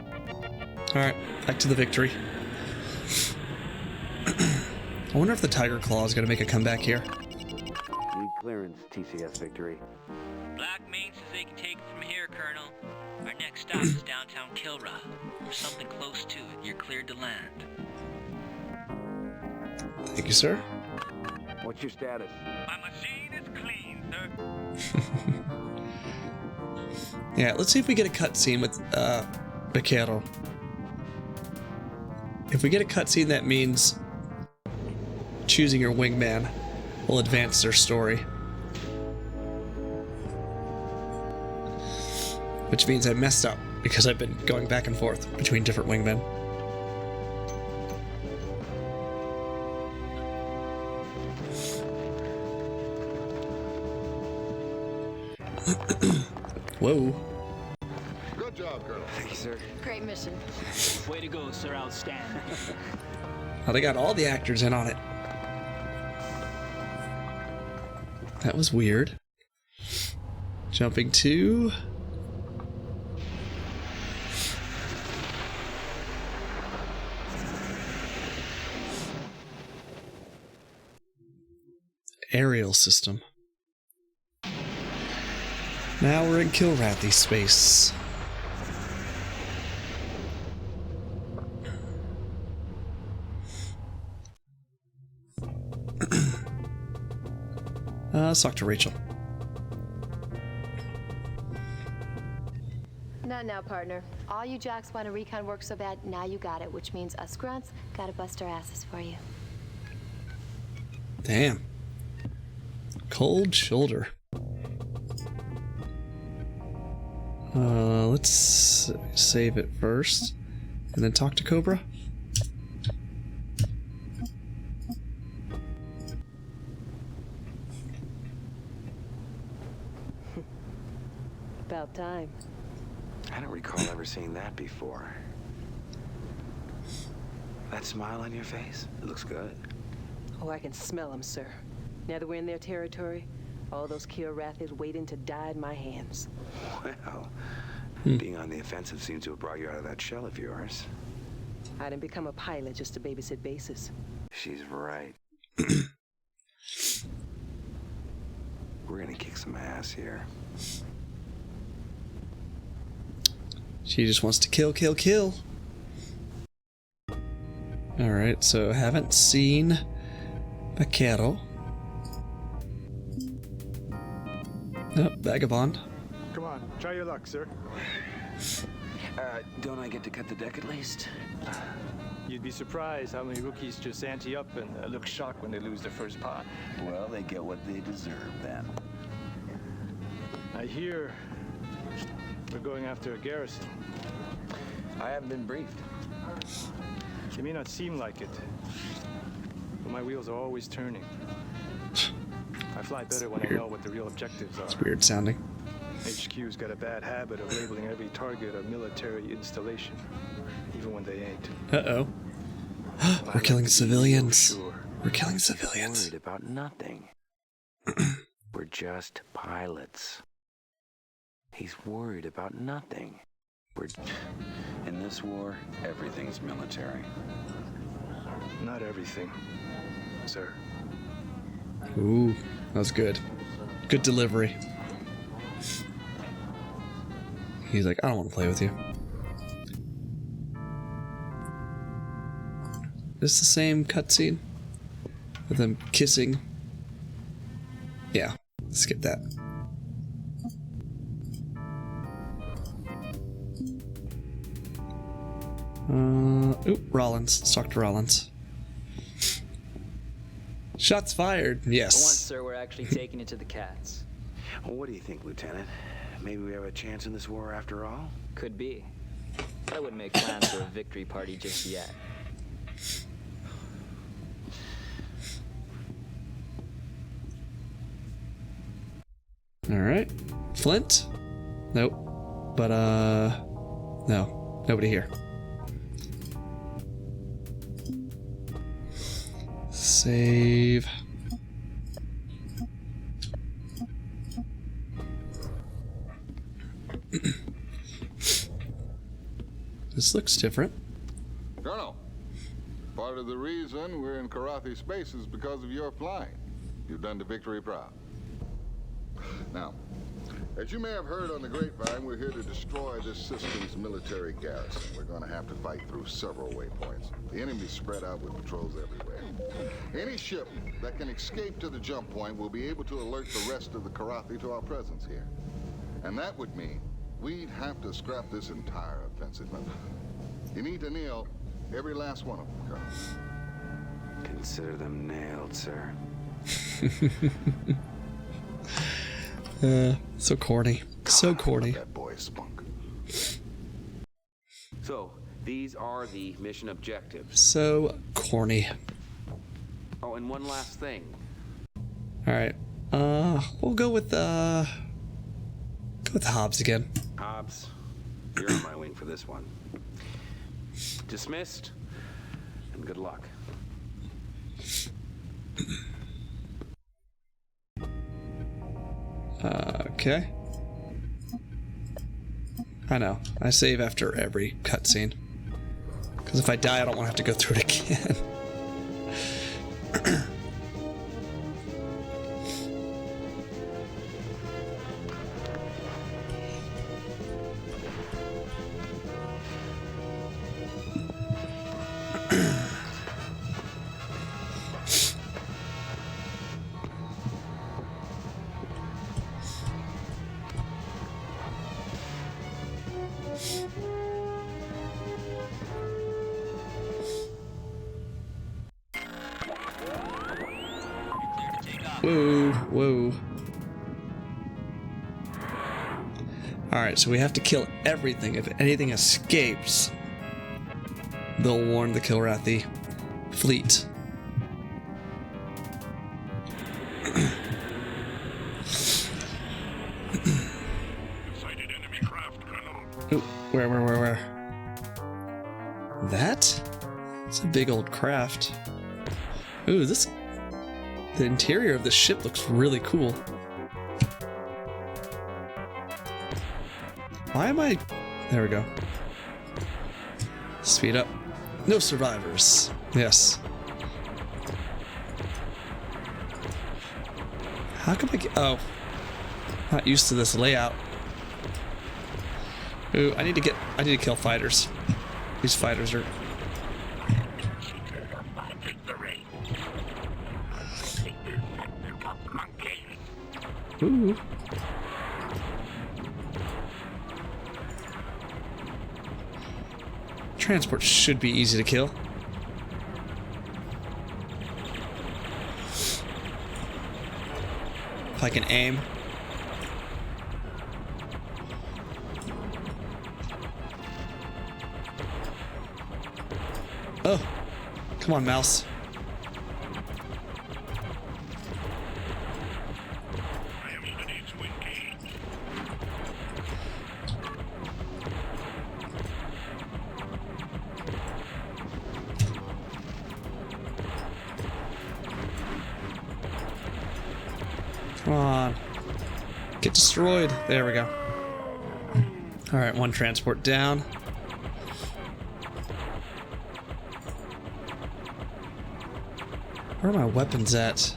Alright, back to the victory. I wonder if the Tiger Claw is going to make a comeback here. Need clearance, TCS Victory. Black Main says they can take it from here, Colonel. Our next stop is downtown Kilra, or something close to it. You're cleared to land. Thank you, sir. What's your status? My machine is clean, sir. Yeah, let's see if we get a cutscene with Vaquero. If we get a cutscene, that means choosing your wingman will advance their story. Which means I messed up because I've been going back and forth between different wingmen. Whoa. Good job, Colonel. Thank you, sir. Great mission. Way to go, sir. Outstanding. Oh, they got all the actors in on it. That was weird. Jumping to... aerial system. Now we're in Kilrathi space. Let's talk to Rachel. Not now, partner. All you jocks want to recon work so bad, now you got it, which means us grunts gotta bust our asses for you. Damn. Cold shoulder. Let's save it first, and then talk to Cobra. About time. I don't recall ever seeing that before. That smile on your face, it looks good. Oh, I can smell them, sir. Now that we're in their territory, all those Kilrathis waiting to die in my hands. Well, being on the offensive seems to have brought you out of that shell of yours. I didn't become a pilot just to babysit bases. She's right. We're gonna kick some ass here. She just wants to kill, kill, kill. Alright, so haven't seen Vaquero. Oh, Vagabond. Come on, try your luck, sir. Don't I get to cut the deck at least? You'd be surprised how many rookies just ante up and look shocked when they lose their first pot. Well, they get what they deserve then. I hear we're going after a garrison. I haven't been briefed. It may not seem like it, but my wheels are always turning. I fly better when I know what the real objectives are. It's weird sounding. HQ's got a bad habit of labeling every target a military installation, even when they ain't. Uh-oh. We're killing civilians. We're killing civilians. Worried about nothing. We're just pilots. He's worried about nothing. In this war, everything's military. Not everything, sir. Ooh, that was good. Good delivery. He's like, I don't want to play with you. Is this the same cutscene? With them kissing? Yeah, skip that. Oop, Rollins. Let's talk to Rollins. Shots fired. Yes. For once, sir, we're actually taking it to the cats. Well, what do you think, Lieutenant? Maybe we have a chance in this war after all? Could be. But I wouldn't make plans for a victory party just yet. Alright. Flint? Nope. But, no. Nobody here. Save. This looks different. Colonel, part of the reason we're in Karathi space is because of your flying. You've done the victory proud. Now, as you may have heard on the grapevine, we're here to destroy this system's military garrison. We're going to have to fight through several waypoints. The enemy's spread out with patrols everywhere. Any ship that can escape to the jump point will be able to alert the rest of the Karathi to our presence here. And that would mean we'd have to scrap this entire offensive. You need to nail every last one of them, Colonel. Consider them nailed, sir. So corny. So corny. That boy's spunk. So, these are the mission objectives. So corny. Oh, and one last thing. Alright. We'll go with Hobbs again. Hobbs, you're on my wing for this one. Dismissed, and good luck. Okay. I know. I save after every cutscene. Because if I die, I don't want to have to go through it again. Whoa, whoa. Alright, so we have to kill everything. If anything escapes, they'll warn the Kilrathi fleet. Sighted enemy craft, Colonel. Ooh, where? That? It's a big old craft. Ooh, the interior of the ship looks really cool. Why am I... There we go. Speed up. No survivors. Yes. How come I get... Oh. Not used to this layout. Ooh, I need to kill fighters. These fighters are... Ooh. Transport should be easy to kill. If I can aim. Oh, come on, mouse. Come on. Get destroyed. There we go. Alright, one transport down. Where are my weapons at?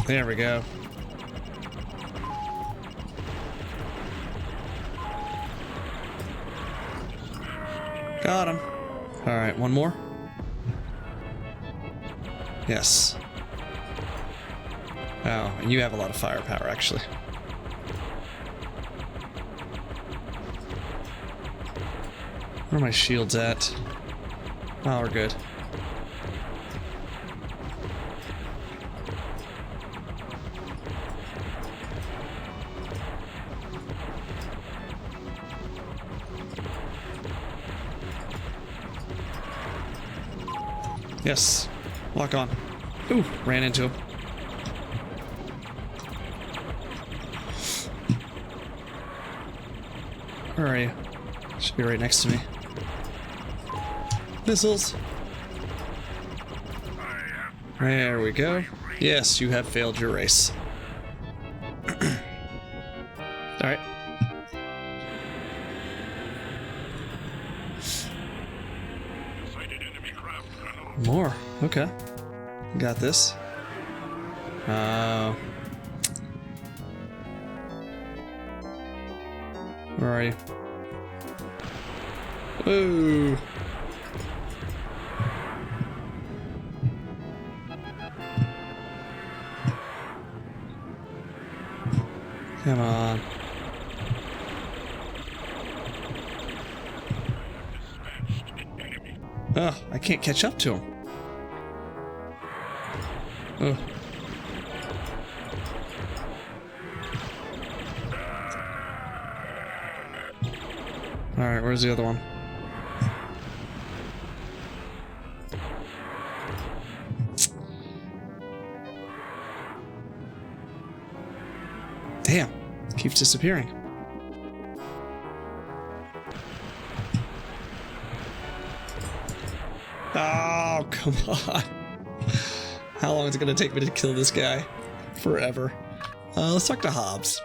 There we go. Got him. All right, one more. Yes. Oh, and you have a lot of firepower, actually. Where are my shields at? Oh, we're good. Yes. Lock on. Ooh, ran into him. Where are you? Should be right next to me. Missiles. There we go. Yes, you have failed your race. Alright. More. Okay. Got this. Where are you? Ooh. Come on. Oh, I can't catch up to him. Oh. Alright, where's the other one? Damn, keeps disappearing. Oh, come on. How long is it going to take me to kill this guy? Forever. Let's talk to Hobbs.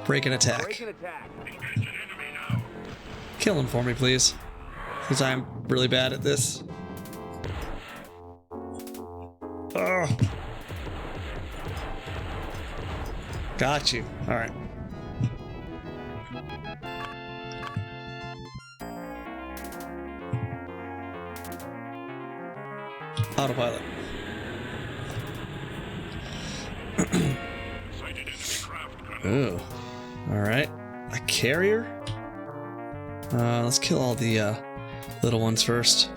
Break and attack. Break and attack. Kill him for me, please. Because I'm really bad at this. Oh. Got you. Alright. Autopilot. Ooh. Alright. A carrier? Let's kill all the little ones first.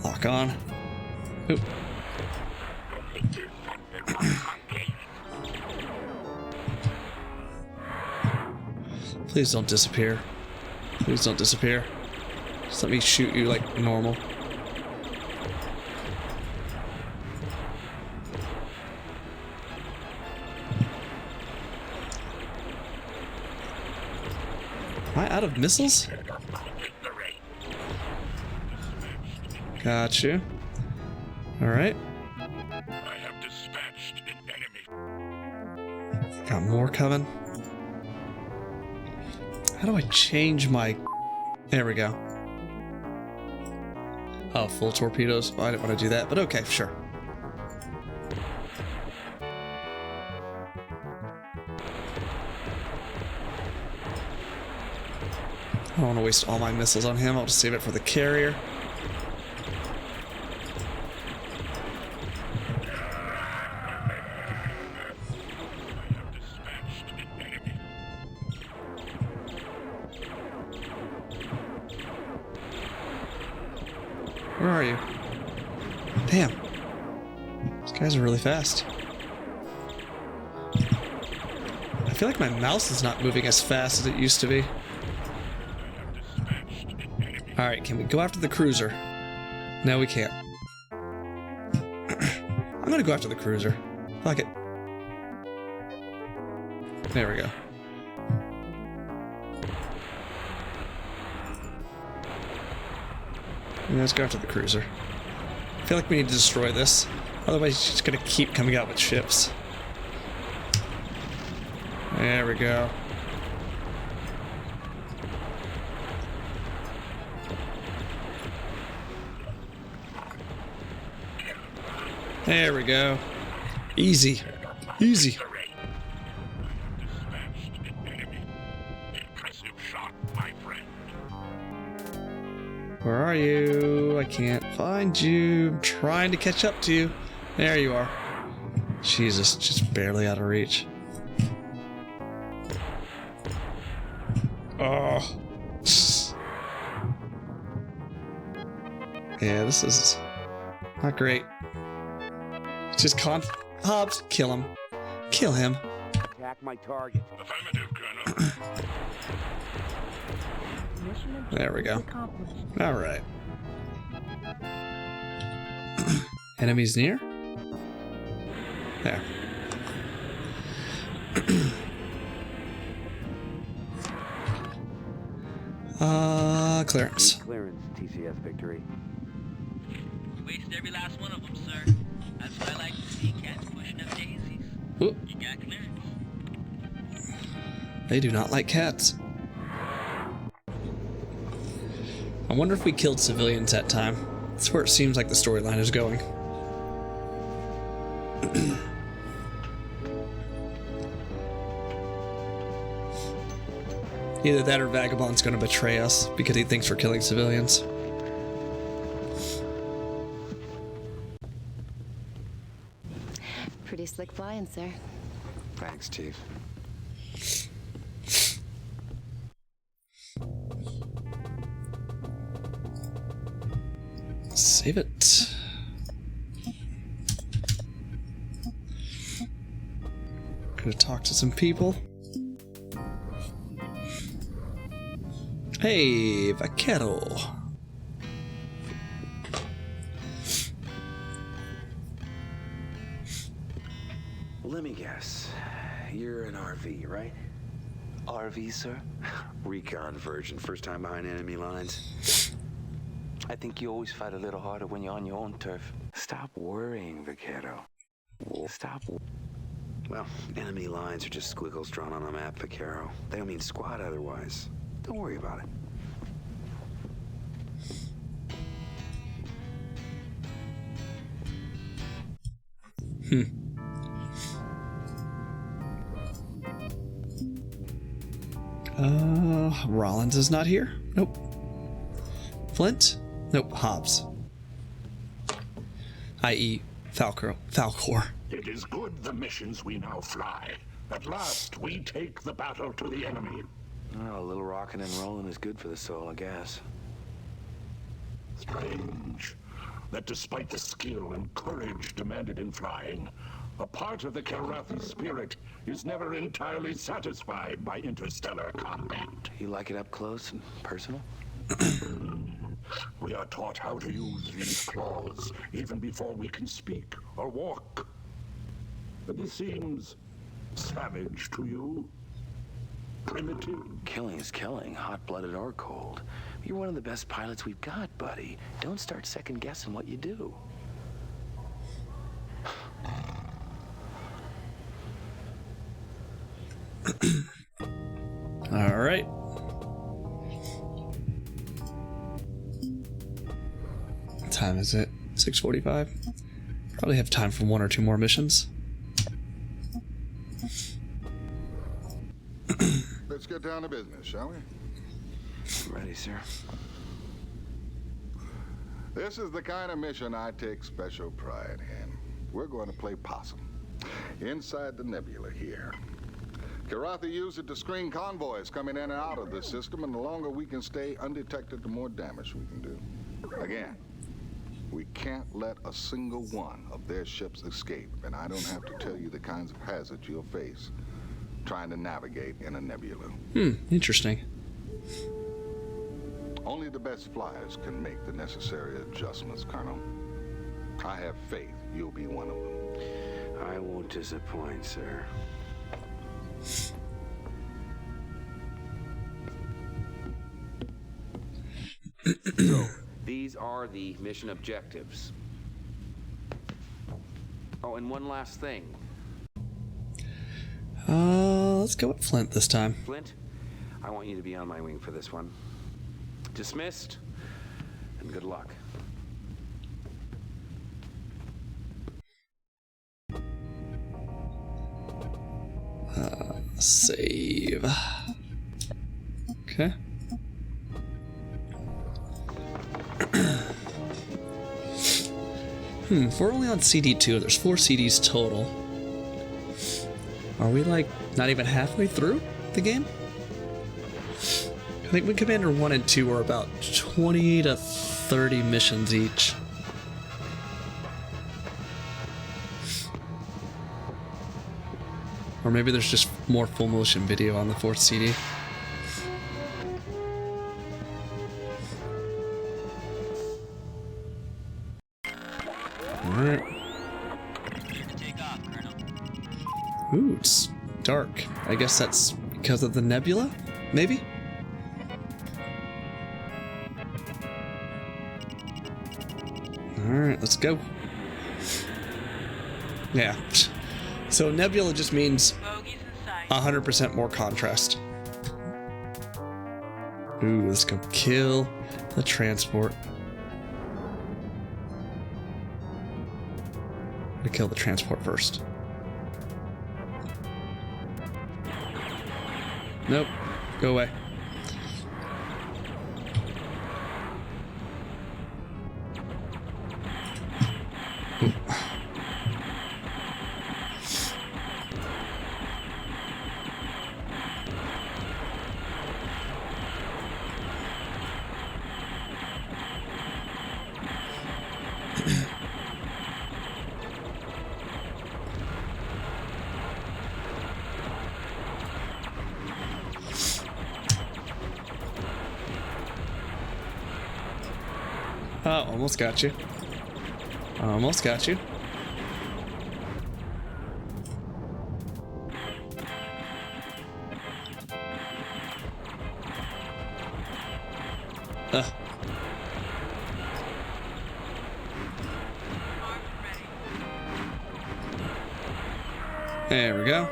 Lock on. Oop. Please don't disappear. Please don't disappear. Just let me shoot you like normal. Am I out of missiles? Got you. Alright. I have dispatched an enemy. Got more coming. How do I change my... There we go. Oh, full torpedoes. Oh, I didn't want to do that, but okay, sure. I don't want to waste all my missiles on him. I'll just save it for the carrier. Where are you? Damn. These guys are really fast. I feel like my mouse is not moving as fast as it used to be. Alright, can we go after the cruiser? No, we can't. I'm gonna go after the cruiser. Fuck it. There we go. Let's go after the cruiser. I feel like we need to destroy this. Otherwise, it's just gonna keep coming out with ships. There we go. There we go. Easy. Easy. Where are you? I can't find you. I'm trying to catch up to you. There you are. Jesus, just barely out of reach. Oh. Yeah, this is not great. Just Hobbs, kill him. Kill him. Attack my target. Affirmative, Colonel. There we go. Alright. Enemies near? There. Clearance. Clearance, TCS victory. Wasted every last one of them, sir. That's what I like to see, cats pushing up daisies. Oop. You got clearance. They do not like cats. I wonder if we killed civilians that time. That's where it seems like the storyline is going. Either that or Vagabond's gonna betray us because he thinks we're killing civilians. Pretty slick flying, sir. Thanks, Chief. Save it. Gonna talk to some people. Hey, Vaquero. Let me guess. You're an RV, right? RV, sir? Recon version. First time behind enemy lines. I think you always fight a little harder when you're on your own turf. Stop worrying, Vaquero. Stop. Well, enemy lines are just squiggles drawn on a map, Vaquero. They don't mean squat otherwise. Don't worry about it. Rollins is not here. Nope. Flint? Nope. Hobbs. I.e. Falcor. It is good the missions we now fly. At last, we take the battle to the enemy. Oh, a little rocking and rolling is good for the soul, I guess. Strange that despite the skill and courage demanded in flying, a part of the Kilrathi spirit is never entirely satisfied by interstellar combat. You like it up close and personal? We are taught how to use these claws even before we can speak or walk. But this seems savage to you? Primitive? Killing is killing, hot-blooded or cold. You're one of the best pilots we've got, buddy. Don't start second-guessing what you do. All right. What time is it? 6:45. Probably have time for one or two more missions. Let's get down to business, shall we? Ready, sir. This is the kind of mission I take special pride in. We're going to play possum inside the nebula here. Kilrathi used it to screen convoys coming in and out of this system, and the longer we can stay undetected, the more damage we can do. Again, we can't let a single one of their ships escape, and I don't have to tell you the kinds of hazards you'll face trying to navigate in a nebula. Interesting. Only the best flyers can make the necessary adjustments, Colonel. I have faith you'll be one of them. I won't disappoint, sir. So, these are the mission objectives. Oh, and one last thing. Let's go with Flint this time. Flint, I want you to be on my wing for this one. Dismissed, and good luck. Save. Okay. If we're only on CD2, there's 4 CDs total. Are we like not even halfway through the game? I think Wing Commander 1 and 2 are about 20 to 30 missions each. Or maybe there's just more full motion video on the 4th CD. Alright. Ooh, it's dark. I guess that's because of the nebula? Maybe? Alright, let's go. Yeah. So nebula just means 100% more contrast. Ooh, let's go kill the transport. I'm gonna kill the transport first. Nope. Go away. Ooh. Oh, almost got you. Almost got you. There we go.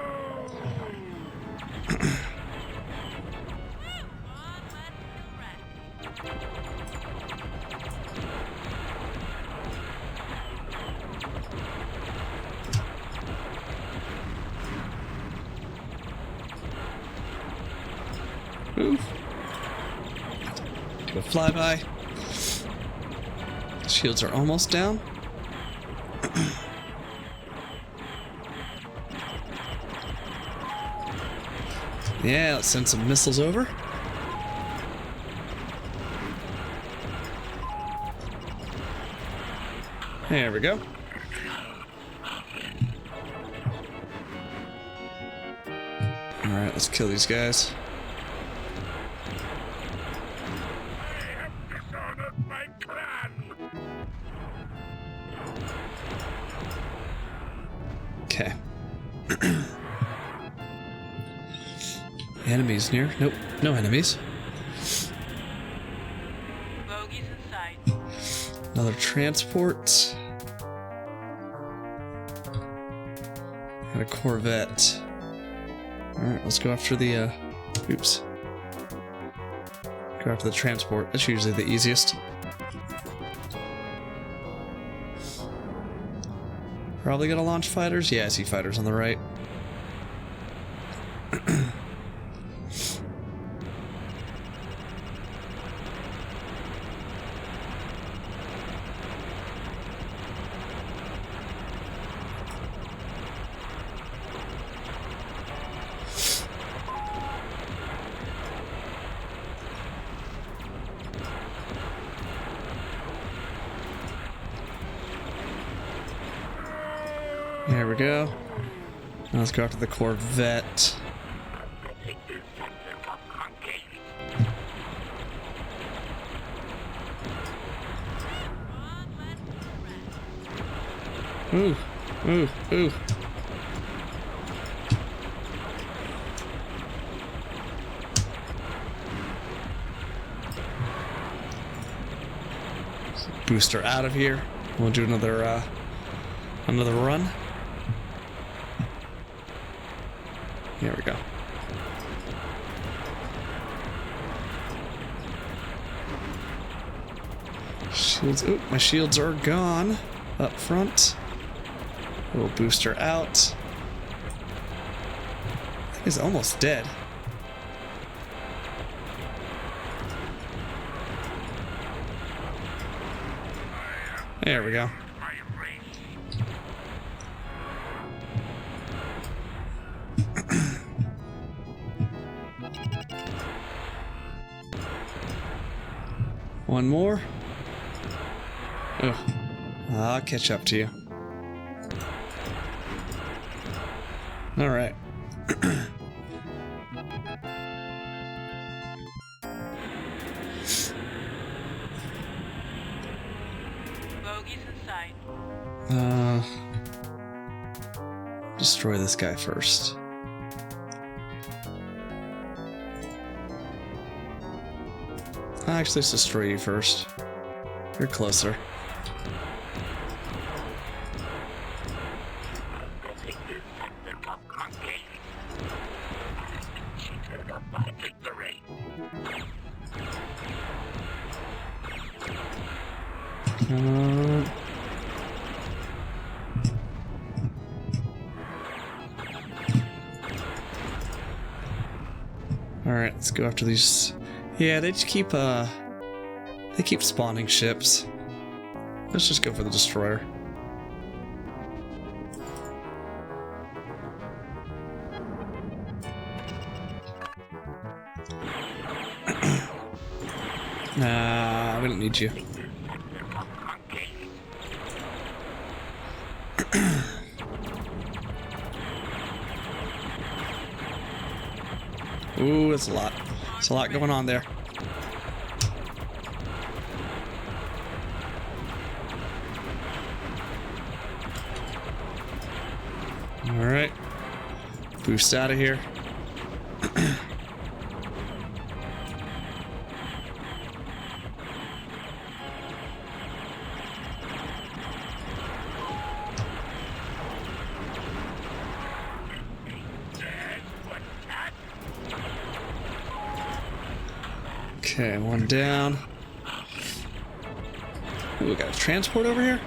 Ooh. Do a flyby. Shields are almost down. Yeah, let's send some missiles over. There we go. Alright, let's kill these guys. Okay. Enemies near? Nope, no enemies. Bogies in sight. Another transport. And a Corvette. Alright, let's go after the, oops. Go after the transport. That's usually the easiest. Probably gonna launch fighters? Yeah, I see fighters on the right. There we go. Now let's go after the Corvette. Ooh, ooh, ooh. Booster out of here. We'll do another run. Here we go. Shields. Oop, my shields are gone. Up front. Little booster out. I think he's almost dead. There we go. One more. Oh, I'll catch up to you. All right. Bogies in sight. Destroy this guy first. Actually, let's destroy you first. You're closer. Alright, let's go after these. Yeah, they just keep spawning ships. Let's just go for the destroyer. Nah, we don't need you. Ooh, that's a lot. There's a lot going on there. Alright. Boost out of here. Okay, one down. Ooh, we got a transport over here?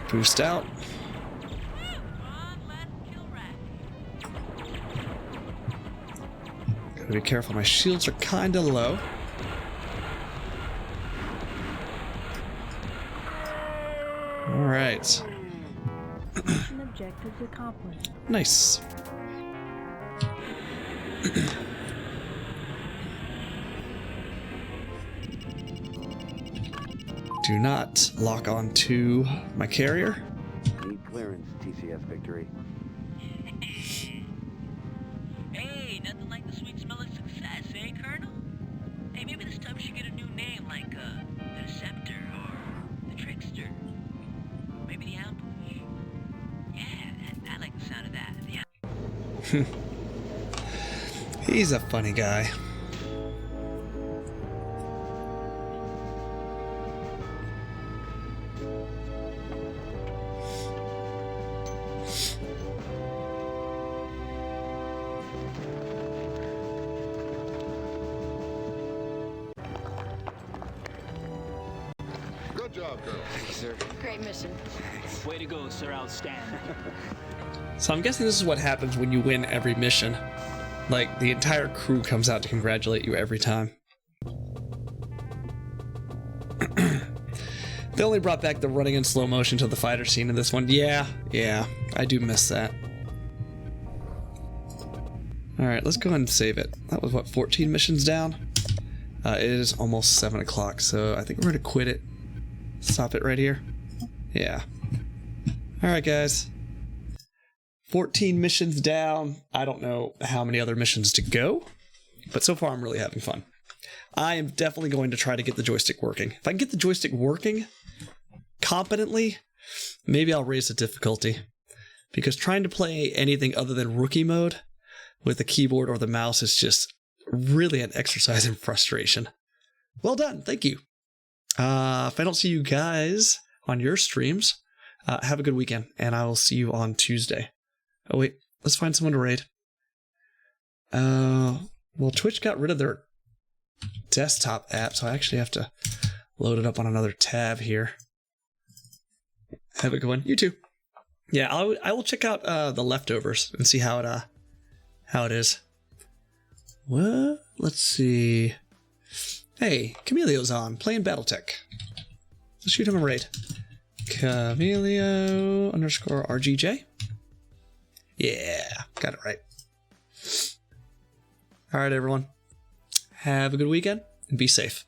Boost out. Gotta be careful, my shields are kinda low. Alright. Mission objectives accomplished. Nice. Do not lock on to my carrier. Need clearance, TCS Victory. Hey, nothing like the sweet smell of success, eh, Colonel? Hey, maybe this time we should get a new name like the Deceptor or the Trickster. Maybe the Ambush. Yeah, I like the sound of that. The He's a funny guy. Good job, Colonel. Thank you, sir. Great mission. Way to go, sir. Outstanding. So I'm guessing this is what happens when you win every mission. Like, the entire crew comes out to congratulate you every time. They only brought back the running in slow motion to the fighter scene in this one. Yeah, I do miss that. Alright, let's go ahead and save it. That was, what, 14 missions down? It is almost 7 o'clock, so I think we're going to quit it. Stop it right here. Yeah. Alright, guys. 14 missions down. I don't know how many other missions to go, but so far I'm really having fun. I am definitely going to try to get the joystick working. If I can get the joystick working competently, maybe I'll raise the difficulty. Because trying to play anything other than rookie mode with the keyboard or the mouse is just really an exercise in frustration. Well done, thank you. If I don't see you guys on your streams, have a good weekend, and I will see you on Tuesday. Oh wait, let's find someone to raid. Well, Twitch got rid of their desktop app, so I actually have to load it up on another tab here. Have a good one. You too. Yeah, I will check out the leftovers and see how it is. What? Let's see. Hey, Camilleo's on, playing BattleTech. Let's shoot him a raid. Camilio _RGJ. Yeah, got it right. All right, everyone. Have a good weekend and be safe.